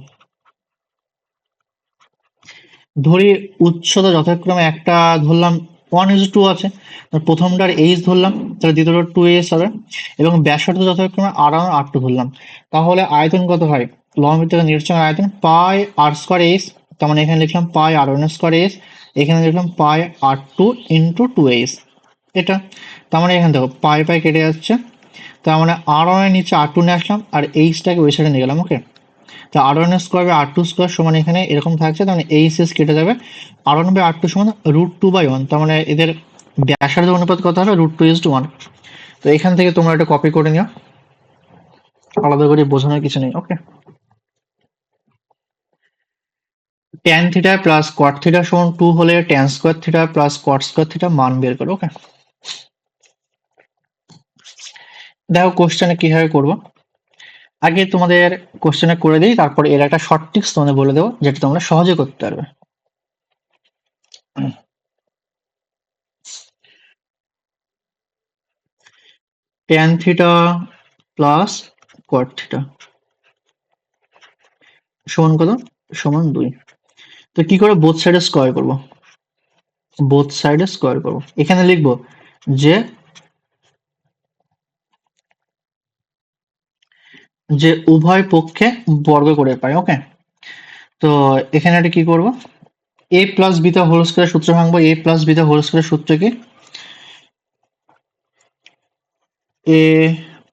ধরি উচ্চতা যথাক্রমে একটা ধরলাম 1:2 আছে, প্রথমটার এইচ ধরলাম, তাহলে দ্বিতীয়টার 2s হবে, এবং ব্যাসার্ধ যথাক্রমে r1 r2 ধরলাম। তাহলে আয়তন কত হয়, লম্ববৃত্তাকার নিরীক্ষণের আয়তন পাই r স্কয়ার s, তার মানে এখানে লিখলাম পাই r1 স্কয়ার s, এখানে লিখলাম পাই r2 ইন্টু 2s। এটা, তার মানে এখানে দেখো পাই পাই কেটে যাচ্ছে, তার মানে r1 এর নিচে r2 নিয়ে আসলাম আর এইচটাকে ওই সাইডে নিয়ে গেলাম। ওকে, তা r1 square by r2 square সমান এখানে এরকম থাকছে, তার মানে এইচ এস কেটে যাবে, r1 বাই r2 সমান √2/1, তার মানে এদের ব্যাসার্ধ অনুপাত কত হবে, √2:1। তো এখান থেকে তোমরা এটা কপি করে নিও, আলাদা করে বোঝানোর কিছু নেই। ওকে, tan theta plus cot theta সমান 2 হলে tan square theta plus cot square theta মান বের করো। ওকে, দেখো কোশ্চেনে কিভাবে করবো, আগে তোমাদের কোশ্চেনে করে দিই, তারপর এর একটা শর্ট ট্রিক্স তোমাদের বলে দেবো যেটা তোমরা সহজে করতে পারবে। tan theta plus cot theta সমান কত, সমান 2। তো কি করে বোথ সাইডে স্কোয়ার করব, বোথ সাইডে স্কোয়ার করব, এখানে লিখব যে যে উভয় পক্ষে বর্গ করে পাই। ওকে, তো এখানে একটা কি করব, a plus beta whole square সূত্র ভাঙবো। a plus beta whole square সূত্র কি, a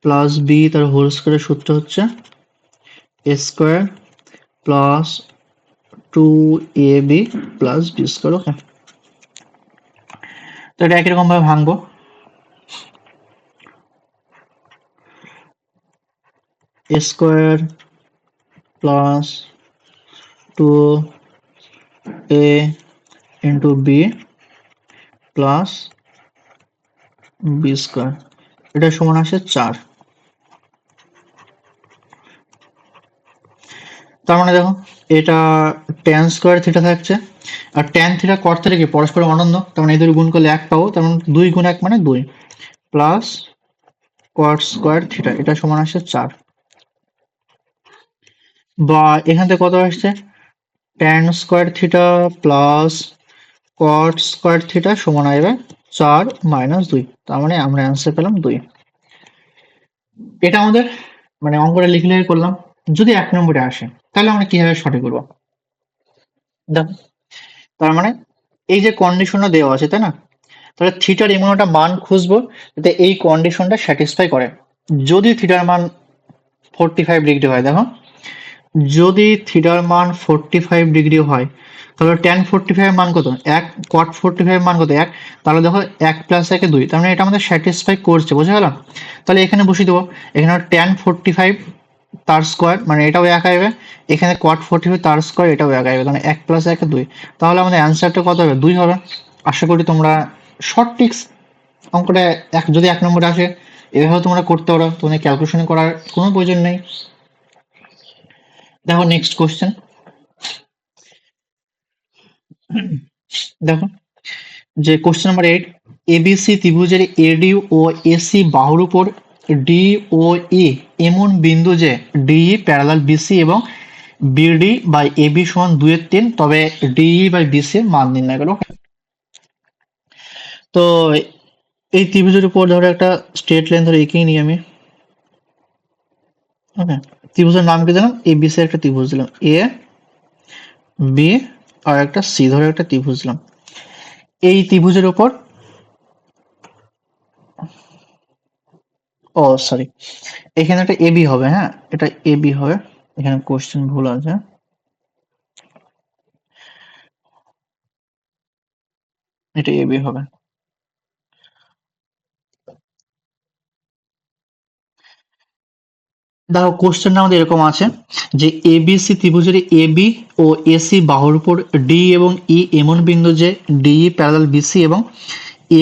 প্লাস বি তার হোল স্কয়ারের সূত্র হচ্ছে a square plus 2ab plus B square. Okay, তো এটা একই রকম ভাবে ভাঙবো, a square plus 2a into b plus b square, এটা সমান আসে 4। তার মানে দেখো এটা tan স্কোয়ার থিটা থাকছে, আর tan থিটা কট থিটা কি পরস্পর অনন্য, তার মানে এই দুটো গুণ করলে 1 পাবো, তার মানে 2 গুণ 1 মানে 2 প্লাস কট স্কোয়ার থিটা, এটা সমান আসে 4। বা এখান থেকে কত আসছে, tan square theta plus cot square theta সমান আসবে 4 মাইনাস 2, তার মানে আমরা অ্যান্সার পেলাম 2। এটা আমাদের মানে অঙ্কটা লিখলে করলাম। যদি 1 নম্বরে আসে তাহলে আমরা কিভাবে সঠিক করবো দেখো, তার মানে এই যে কন্ডিশনটা দেওয়া আছে তাই না, তাহলে থিটার এমন একটা মান খুঁজবো যাতে এই কন্ডিশনটা স্যাটিসফাই করে। যদি থিটার মান 45 ডিগ্রি হয়, দেখো যদি থিটার মান 45 ডিগ্রি হয় তাহলে tan 45 মান কত 1, cot 45 মান কত 1, তাহলে দেখো 1 প্লাস 1 2, তার মানে এটা আমাদের স্যাটিসফাই করছে, বুঝে গেল। তাহলে এখানে বসিয়ে দেবো, এখানে tan 45 তার স্কোয়ার মানে এটাও 1 আসবে, এখানে cot 45 তার স্কোয়ার এটাও 1 আসবে, তাহলে 1 প্লাস 1 2, তাহলে আমাদের অ্যান্সারটা কত হবে 2 হবে। আশা করি তোমরা শর্ট টিক্স অঙ্কটা যদি 1 নম্বরে আসে এভাবে তোমরা করতে পারো, তোমাদের ক্যালকুলেশন করার কোনো প্রয়োজন নেই। দেখো নেক্সট কোশ্চেন, দেখো যে কোশ্চেন নাম্বার 8, এবিসি ত্রিভুজের এডি ও এসি বাহুর উপর ডি ও ই এমন বিন্দু যে ডিই প্যারালাল বিসি এবং বিডি বাই এবি সমান 2/3, তবে ডিই বাই বিসি এর মান নির্ণয় করো। তো এই ত্রিভুজের উপর ধরো একটা স্ট্রেট লাইন ধরে এঁকেই নিই আমি। ওকে, ত্রিভুজের নাম কি দিলাম, এবিসি একটা ত্রিভুজ দিলাম, এ বি আর একটা সি ধরে একটা ত্রিভুজ দিলাম। এই ত্রিভুজের উপর, ও সরি, এখানে একটা এবি হবে, হ্যাঁ এটা এবি হবে, এখানে কোশ্চেন ভুল আছে। এটা এবি হবে। দেখো কোশ্চেনটা আমাদের এরকম আছে যে এবিসি ত্রিভুজের এবি ও এসি বাহুর উপর ডি এবং ই এমন বিন্দু যে ডিই প্যারালাল বিসি এবং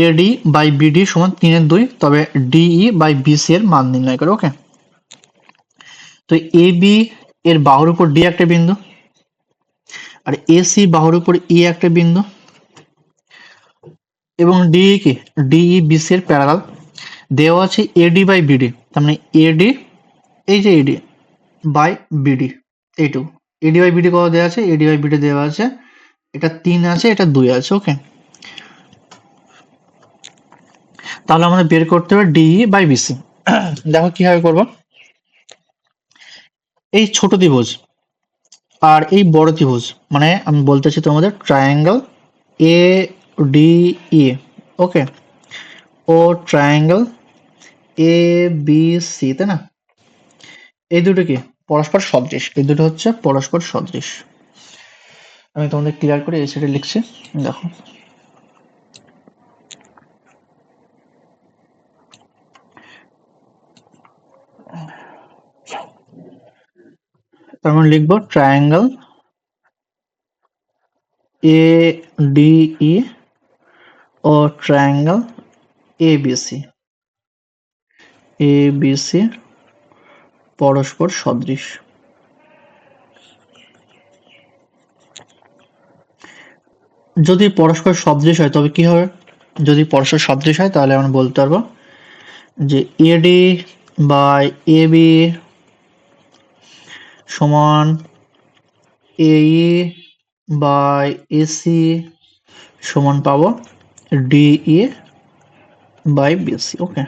এডি বাই বিডি সমান 3/2, তবে ডিই বাই বিসি এর মান নির্ণয় করো। ওকে, তো এবি এর বাহুর উপর ডি একটা বিন্দু, আর এসি বাহুর উপর ই একটা বিন্দু, এবং ডিই কি ডিই বিসি এর প্যারালাল, দেওয়া আছে এডি বাই বিডি, তার মানে এডি, এই যে এডি বাই বিডি, এইটুকু এডি বাই বিডি কত দেওয়া আছে, এডি বাই বিডি দেওয়া আছে, এটা 3 আছে, এটা 2 আছে। ওকে, তাহলে আমাদের বের করতে হবে ডিই বাই বিসি। দেখো কিভাবে করব, এই ছোট ত্রিভুজ আর এই বড় ত্রিভুজ, মানে আমি বলতেছি তোমাদের triangle A D E, okay, ও ট্রায়াঙ্গেল এ বি সি, তাই না, এই দুটো কি পরস্পর সদৃশ, এই দুটো হচ্ছে পরস্পর সদৃশ। আমি তোমাদের ক্লিয়ার করে এই সাইডে লিখছি, দেখো তার মানে লিখবো ট্রায়াঙ্গেল এ ডি ই ও triangle A B C, A B C পরস্পর সদৃশ। যদি পরস্পর সদৃশ হয় তবে কি হবে, যদি পরস্পর সদৃশ হয় তাহলে আমরা বলতে পারবো যে এডি বাই এবি সমান এই বাই এসি সমান পাবো ডিই বাই বিসি। ওকে,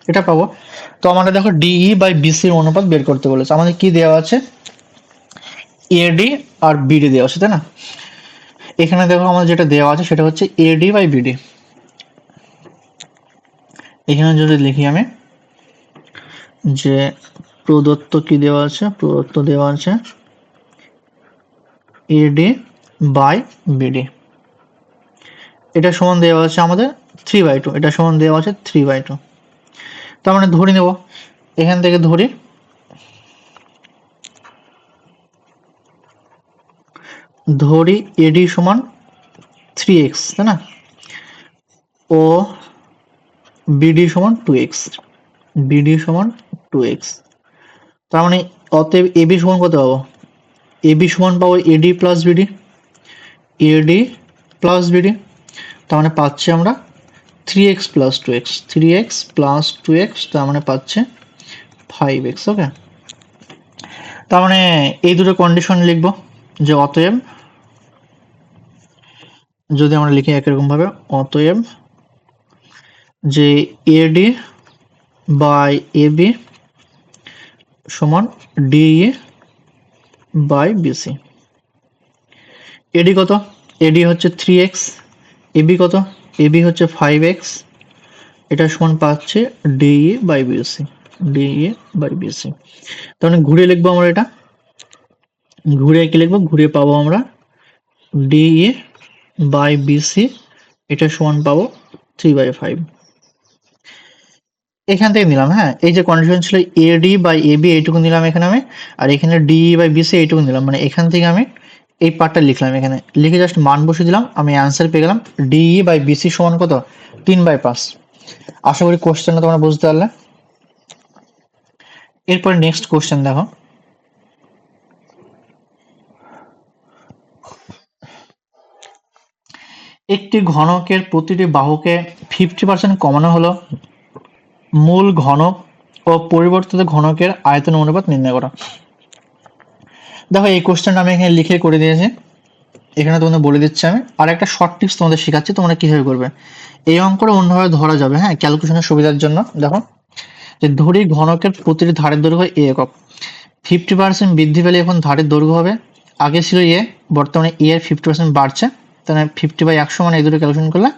এটা পাবো। তো আমাদের দেখো ডিই বাই বিসির অনুপাত বের করতে বলেছে, আমাদের কি দেওয়া আছে, এডি আর বিডি দেওয়া আছে তাই না। এখানে দেখো আমাদের যেটা দেওয়া আছে সেটা হচ্ছে এডি বাই বিডি। এখানে যদি লিখি আমি যে প্রদত্ত কি দেওয়া আছে, প্রদত্ত দেওয়া আছে এডি বাই বিডি, এটা সমান দেওয়া আছে আমাদের 3/2, এটা সমান দেওয়া আছে 3/2। তার মানে ধরে নেব, এখান থেকে ধরি ধরি এডি সমান 3x, তাই না, ও বিডি সমান 2x, বিডি সমান 2x। তার মানে অতএব এবি সমান কত পাবো? এবি সমান পাবো এডি প্লাস বিডি, এডি প্লাস বিডি। তার মানে পাচ্ছি আমরা 3x plus 2x, 3x plus 2x, তার মানে পাচ্ছে 5x। ওকে, তার মানে এই দুটো কন্ডিশন লিখবো যে অতএব, যদি আমরা লিখি একরকম ভাবে, অতএব যে এডি বাই এবি সমান ডিএ বাই বিসি। এডি কত? এডি হচ্ছে 3x, এবি কত? এবি হচ্ছে 5x, এটা সমান পাচ্ছে DA by BC, DA by BC. তাহলে ঘুরে লিখবো আমরা, এটা ঘুরে কি লিখবো? ঘুরে পাবো আমরা ডিএ বাই বিসি, এটা সমান পাবো 3/5। এখান থেকে নিলাম, হ্যাঁ, এই যে কন্ডিশন ছিল এডি বাই এবি এইটুকু নিলাম এখানে আমি, আর এখানে ডিই বাই বিসি এইটুকু নিলাম, মানে এখান থেকে আমি এই পার্টটা লিখলাম, এখানে লিখে জাস্ট মান বসে দিলাম, আমি অ্যান্সার পেয়ে গেলাম ডিই বাই বিসি সমান কত? 3/5। আশা করি কোশ্চেনটা তোমরা বুঝতে পারলে। এরপরে নেক্সট কোশ্চেন দেখো, একটি ঘনকের প্রতিটি বাহুকে 50% কমানো হলো মূল ঘনক ও পরিবর্তিত ঘনকের আয়তন অনুপাত নির্ণয় করা। দেখো এই কোশ্চেনটা আমি এখানে লিখে করে দিয়েছি, এখানে তোমাদের বলে দিচ্ছি আমি, আর একটা শর্ট টিপস তোমাদের শেখাচ্ছি তোমরা কিভাবে করবে। এই অঙ্কটা অন্যভাবে ধরা যাবে, হ্যাঁ, ক্যালকুলেশনের সুবিধার জন্য। দেখো যে ধরি ঘনকের প্রতিটি ধারের দৈর্ঘ্য এ একক, 50% বৃদ্ধি পেলে এখন ধারের দৈর্ঘ্য হবে, আগে ছিল এ, বর্তমানে এ এর 50% বাড়ছে, তাহলে 50/100 মানে এই দুটো ক্যালকুলেশন করলে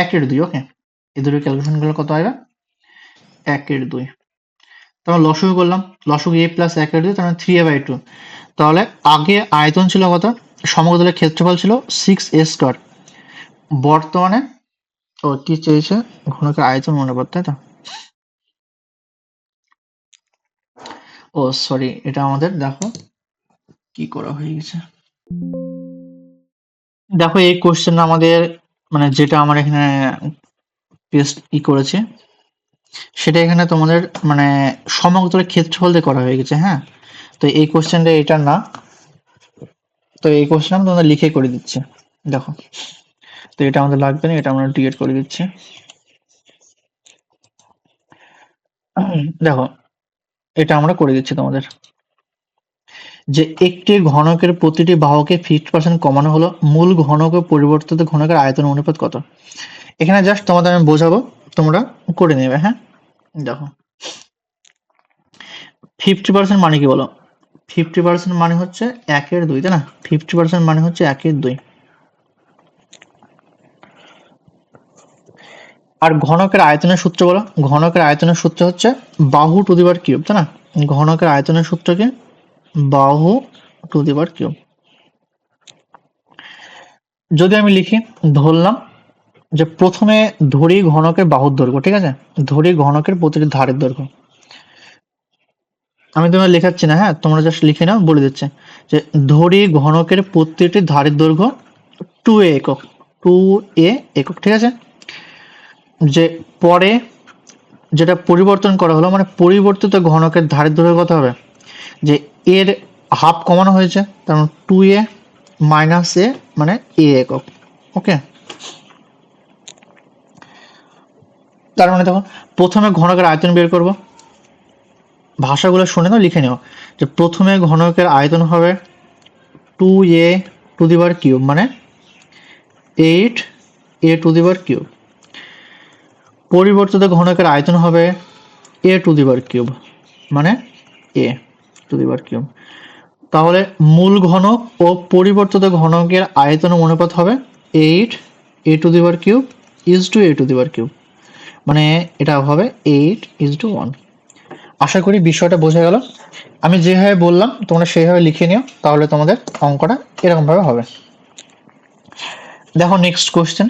1/2। ওকে, এই দুটো ক্যালকুলেশন করলে কত হবে? 1/2। তারপর লসাগু করলাম, লসাগু a প্লাস 1/2, তার মানে 3a/2। তাহলে আগে আয়তন ছিল কত? সমতলের ক্ষেত্রফল ছিল 6a², বর্তমানে ও কি চেয়েছে? ঘনকের আয়তন অনুপাত, তাই তো? ও সরি, এটা আমাদের দেখো কি করা হয়ে গেছে। দেখো এই কোশ্চেন আমাদের, মানে যেটা আমার এখানে পেস্ট করেছে, সেটা এখানে তোমাদের মানে সমতলের ক্ষেত্রফল দিয়ে করা হয়ে গেছে, হ্যাঁ। তো এই কোশ্চেনটা এটা না, তো এই কোশ্চেন আমি তোমাদের লিখে করে দিচ্ছি। দেখো, তো এটা আমাদের লাগবে না, এটা আমরা ডিলিট করে দিচ্ছি। দেখো এটা আমরা করে দিচ্ছি তোমাদের, যে একটি ঘনকের প্রতিটি বাহুকে 50% কমানো হলো মূল ঘনক ও পরিবর্তিত ঘনকের আয়তন অনুপাত কত। এখানে জাস্ট তোমাদের আমি বোঝাবো, তোমরা করে নেবে, হ্যাঁ। দেখো 50% মানে কি বলো? 50% মানে হচ্ছে 1/2, তাই না? 50% মানে হচ্ছে 1/2। আর ঘনকের আয়তনের সূত্র বলো? ঘনকের আয়তনের সূত্র হচ্ছে বাহু টু দি পাওয়ার কিউব, তাই না? ঘনকের আয়তনের সূত্র কি? বাহু টু দি পাওয়ার কিউব। যদি আমি লিখি, ধরলাম যে প্রথমে ধরি ঘনকের বাহুর দৈর্ঘ্য, ঠিক আছে, ধরি ঘনকের প্রতিটি ধারের দৈর্ঘ্য। আমি তোমার লেখাচ্ছি না, হ্যাঁ, তোমরা জাস্ট লিখে নাও, বলে দিচ্ছে যে ধরি ঘনকের প্রতিটি ধারের দৈর্ঘ্য 2a একক, 2a একক, ঠিক আছে। যে পরে যেটা পরিবর্তন করা হলো, মানে পরিবর্তিত ঘনকের ধারের দৈর্ঘ্য কত হবে? যে এর হাফ কমানো হয়েছে, তার মানে 2a মাইনাস এ মানে a একক। ওকে, তার মানে দেখো প্রথমে ঘনকের আয়তন বের করব, ভাষাগুলো শুনে নাও, লিখে নাও, যে প্রথমে ঘনকের আয়তন হবে 2a two the power cube, মানে 8a to the power cube. পরিবর্তিত ঘনকের আয়তন হবে a to the power cube, মানে a to the power cube. তাহলে মূল ঘনক ও পরিবর্তিত ঘনকের আয়তনের অনুপাত হবে 8a to the power cube is to a to the power cube, মানে এটা হবে 8:1। আশা করি বিষয়টা বোঝা গেল। আমি যেভাবে বললাম তোমরা সেইভাবে লিখে নিও, তাহলে তোমাদের অঙ্কটা এরকম ভাবে হবে। দেখো নেক্সট কোশ্চেন,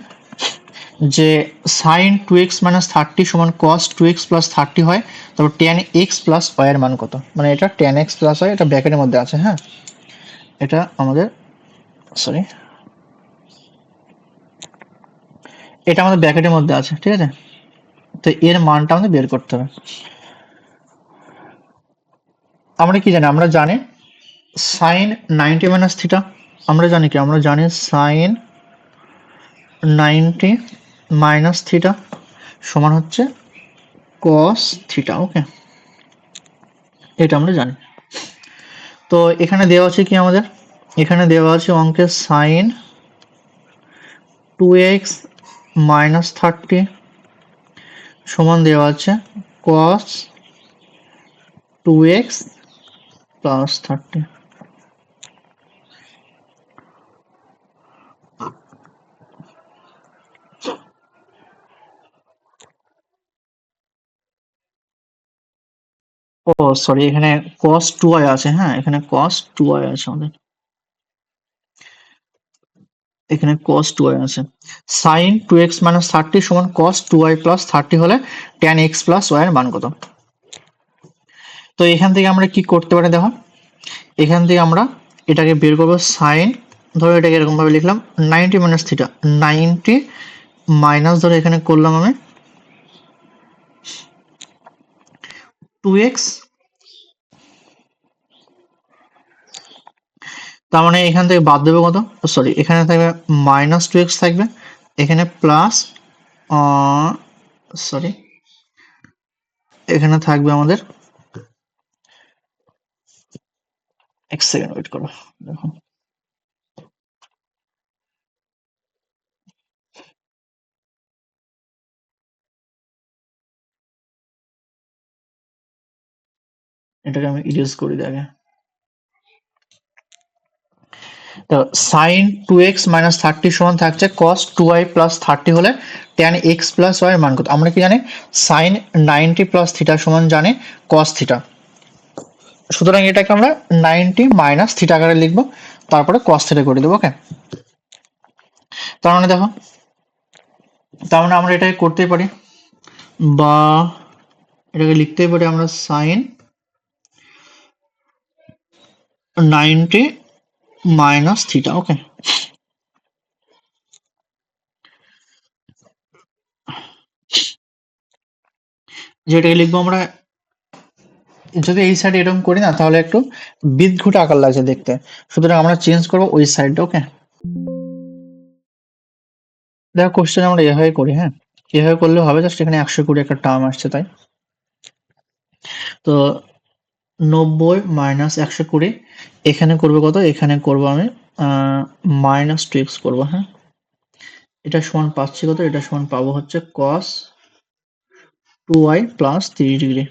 যে sin 2x - 30 সমান cos 2x + 30 হয়, তারপর tan x + y এর মান কত? মানে এটা tan x + y, এটা ব্র্যাকেটের মধ্যে আছে, হ্যাঁ, এটা আমাদের সরি, এটা আমাদের ব্র্যাকেটের মধ্যে আছে, ঠিক আছে। তো এর মানটা আমাদের বের করতে হবে। আমরা কি জানি, আমরা জানি সাইন 90 মাইনাস থিটা, আমরা জানি কি, আমরা জানি সাইন 90 মাইনাস থিটা সমান হচ্ছে কস থিটা। ওকে, এটা আমরা জানি। তো এখানে দেওয়া আছে কি আমাদের, এখানে দেওয়া আছে অঙ্কের সাইন 2x মাইনাস 30 সমান দেওয়া আছে কস 2x প্লাস 30। ও সরি, এখানে cos 2y আছে, হ্যাঁ এখানে cos 2y আছে আমাদের, এখানে cos 2y আছে। sin 2x minus 30 সমান cos 2y plus 30 হলে tan x plus y এর মান কত? তো এখান থেকে আমরা কি করতে পারি দেখো, এখান থেকে আমরা এটাকে বের করবো sin, ধরো এটাকে এরকম ভাবে লিখলাম 90 minus থিটা, 90 মাইনাস ধরো এখানে করলাম আমি 2x, তার মানে এখান থেকে বাদ দেবে কত, সরি এখানে থাকবে মাইনাস 2x থাকবে, এখানে প্লাস সরি এখানে থাকবে আমাদের, এক সেকেন্ড ওয়েট করো দেখো, এটাকে আমি ইরেজ করি আগে। তো সাইন 2x মাইনাস 30 সমান থাকছে cos 2y প্লাস 30 হলে tan x প্লাস y এর মান কত? আমরা কি জানি সাইন 90 প্লাস থিটা সমান জানি cos থিটা, সুতরাং এটাকে আমরা 90 মাইনাস থিটা আকারে লিখবো, তারপরে cos থিটা করে দেবো। ওকে, তার মানে দেখো, তার মানে আমরা এটাকে করতেই পারি, বা এটাকে লিখতেই পারি আমরা সাইন 90 মাইনাস থিটা। ওকে, যেটাকে লিখবো আমরা, যদি এই সাইড এরকম করি না তাহলে একটু বিদঘুটে আকার লাগছে দেখতে, সুতরাং আমরা চেঞ্জ করবো ওই সাইডটা। ওকে, দেখো কোশ্চেন আমরা এভাবে করি, হ্যাঁ এভাবে করলে হবে, জাস্ট এখানে 120 একটা টার্ম আসছে তাই। তো 90 মাইনাস 120, এখানে করবো কত, এখানে করবো আমি মাইনাস 2x করবো, হ্যাঁ এটা সমান পাচ্ছি কত, এটা সমান পাবো হচ্ছে cos 2y প্লাস 30 ডিগ্রি।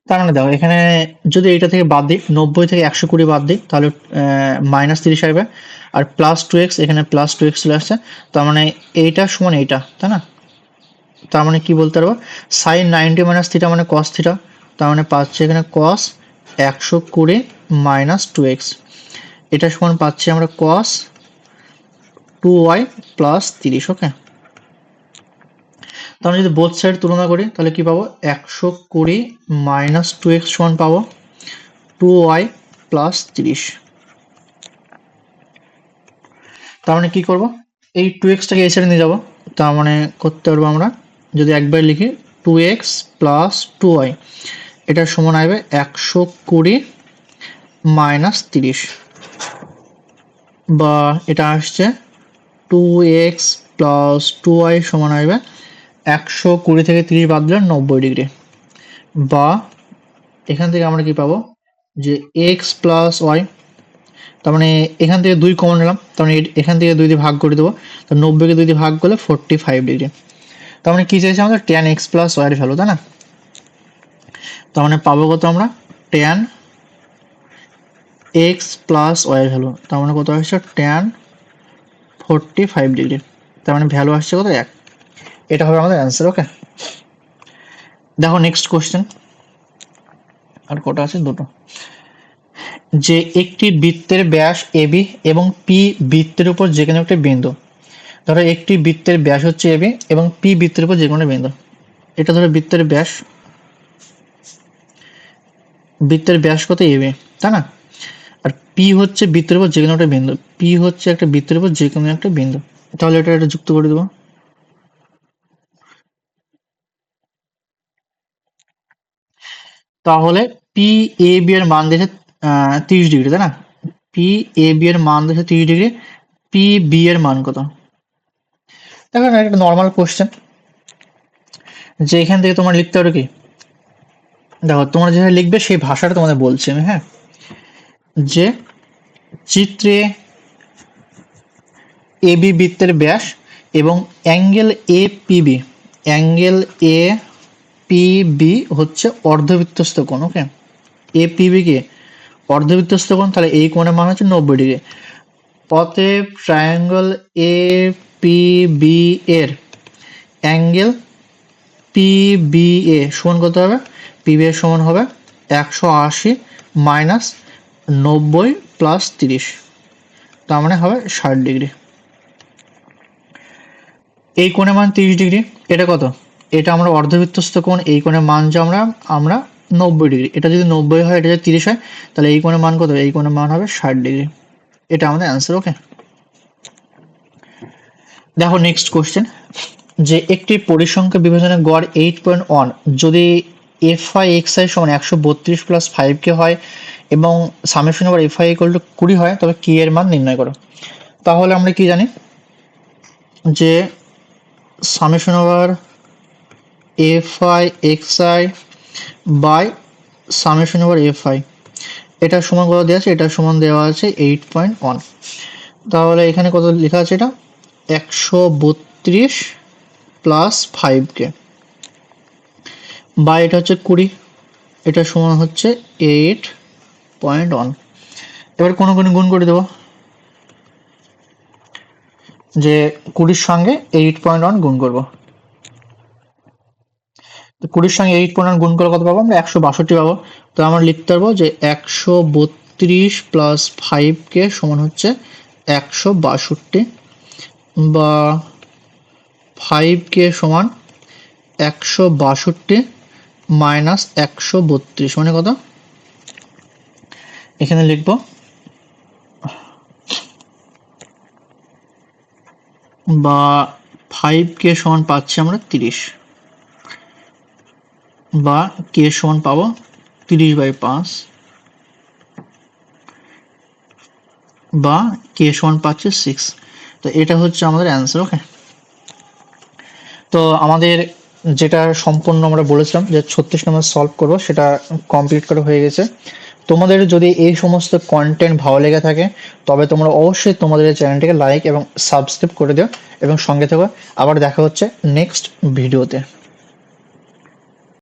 তার মানে দেখো এখানে যদি এটা থেকে বাদ দিই, 90 থেকে 120 বাদ দিই তাহলে মাইনাস 30 আসবে, আর প্লাস 2x, এখানে প্লাস 2x চলে আসছে, তার মানে এইটা সমান এইটা, তাই না? তার মানে কি বলতে পারবো, সাইন 90 মাইনাস থিটা মানে কস থিটা, তার মানে পাচ্ছি এখানে কস 120 মাইনাস 2x, এটা সমান পাচ্ছি আমরা কস 2y প্লাস 30। ওকে, তাহলে যদি বোথ সাইড তুলনা করি তাহলে কি পাবো, 120 মাইনাস 2x সমান পাবো 2y প্লাস 30। তার মানে কি করব, এই 2x টাকে এই সাইডে নিয়ে যাব, তার মানে করতে পারবো আমরা যদি একবার লিখি 2x প্লাস 2y, এটা সমান আসবে 120 মাইনাস 30, বা এটা আসছে 2x প্লাস 2y সমান আসবে 120 থেকে 30 বাদ দিলে 90 ডিগ্রি, বা এখান থেকে আমরা কি পাবো যে x প্লাস y, তার মানে এখান থেকে 2 কমন নিলাম, তার মানে এখান থেকে 2 দিয়ে ভাগ করে দেবো, তো 90 কে 2 দিয়ে ভাগ করলে 45 ডিগ্রি। তার মানে কি চাইছে আমাদের, tan x প্লাস y এর ভ্যালু, তাই না? তার মানে পাবো কত আমরা, tan x প্লাস y এর ভ্যালু, তার মানে কত আসছে tan 45 ডিগ্রি, তার মানে ভ্যালু আসছে কত 1, এটা হবে আমাদের অ্যান্সার। ওকে, দেখো নেক্সট কোশ্চেন, আর কটা আছে, দুটো, যে একটি বৃত্তের ব্যাস AB এবং P বৃত্তের উপর যে কোনো একটা বিন্দু, ধরো একটি বৃত্তের ব্যাস হচ্ছে AB এবং P বৃত্তের উপর যে কোনো বিন্দু, এটা ধরো বৃত্তের ব্যাস, বৃত্তের ব্যাস কত AB, তাই না? আর পি হচ্ছে বৃত্তের উপর যে কোনো একটা বিন্দু, পি হচ্ছে একটা বৃত্তের উপর যে কোনো একটা বিন্দু। তাহলে এটা যুক্ত করে দেবো। তাহলে পি এ বি এর মান দিয়েছে 30 ডিগ্রি, তাই না? পি এ বি এর মান দিয়েছে 30 ডিগ্রি, পি বি এর মান কত? দেখো না, একটা নর্মাল কোশ্চেন, যে এখান থেকে তোমার লিখতে পারো কি, দেখো তোমরা যেটা লিখবে সেই ভাষাটা তোমাদের বলছি আমি, হ্যাঁ। যে চিত্রে এ বি বৃত্তের ব্যাস এবং অ্যাঙ্গেল এ পিবি, অ্যাঙ্গেল এ পিবি হচ্ছে অর্ধবৃত্তস্থ কোণ। ওকে, এ পিবি কে অর্ধবৃত্তস্থ কোণ, তাহলে এই কোণের মান হচ্ছে 90 ডিগ্রি। অতএব ট্রায়াঙ্গেল এ পি বি এর অ্যাঙ্গেল পি বি এ সমান কত হবে? পিবি এর সমান হবে 180 মাইনাস 90 প্লাস 30, তার মানে হবে 60 ডিগ্রি। এই কোণের মান 30 ডিগ্রি, এটা কত? এটা আমরা অর্ধবৃত্তস্থ কোণ, এই কোণের মান যে আমরা 90 ডিগ্রি, এটা যদি 90 হয়, এটা যদি 30 হয়, তাহলে এই কোণের মান কত? এই কোণের মান হবে 60 ডিগ্রি। এটা আমাদের অ্যান্সার। ওকে, দেখো নেক্সট কোশ্চেন, যে একটি পরিসংখ্যা বিভাজনের গড় 8.1 যদি এফ আই এক্স আই সমান 132 প্লাস 5k হয় এবং summation over F I equal two 20 হয়, তবে কি এর মান নির্ণয় করো। তাহলে আমরা কি জানি, যে summation over F I X I by summation over F I, এটার সমান কত দেওয়া আছে? এটার সমান দেওয়া আছে 8.1। তাহলে এখানে কত লেখা আছে? এটা 132 প্লাস 5k বা এটা হচ্ছে 20, এটা সমান হচ্ছে 8.1। এবার কোনো গুণ করে দেবো, যে 20-র সঙ্গে 8.1 গুণ করবো। 20-র সঙ্গে 8.1 গুণ করে কত পাবো? আমরা 162 পাবো। তো আমরা লিখতে পারবো যে 132 প্লাস 5k সমান হচ্ছে 162, বা 5k সমান 162 মাইনাস 132 মানে কত? এখানে লিখবো বা 5k সমান পাচ্ছি আমরা 30, বা k সমান পাবো 30/5, বা k সমান পাচ্ছে 6। তো এটা হচ্ছে আমাদের অ্যান্সার। ওকে, তো আমাদের যেটা সম্পূর্ণ আমরা বলেছিলাম যে 36 নম্বর সলভ করবো, সেটা কমপ্লিট করা হয়ে গেছে। তোমাদের যদি এই সমস্ত কন্টেন্ট ভালো লেগে থাকে, তবে তোমরা অবশ্যই তোমাদের এই চ্যানেলটিকে লাইক এবং সাবস্ক্রাইব করে দিও এবং সঙ্গে থেকো। আবার দেখা হচ্ছে নেক্সট ভিডিওতে।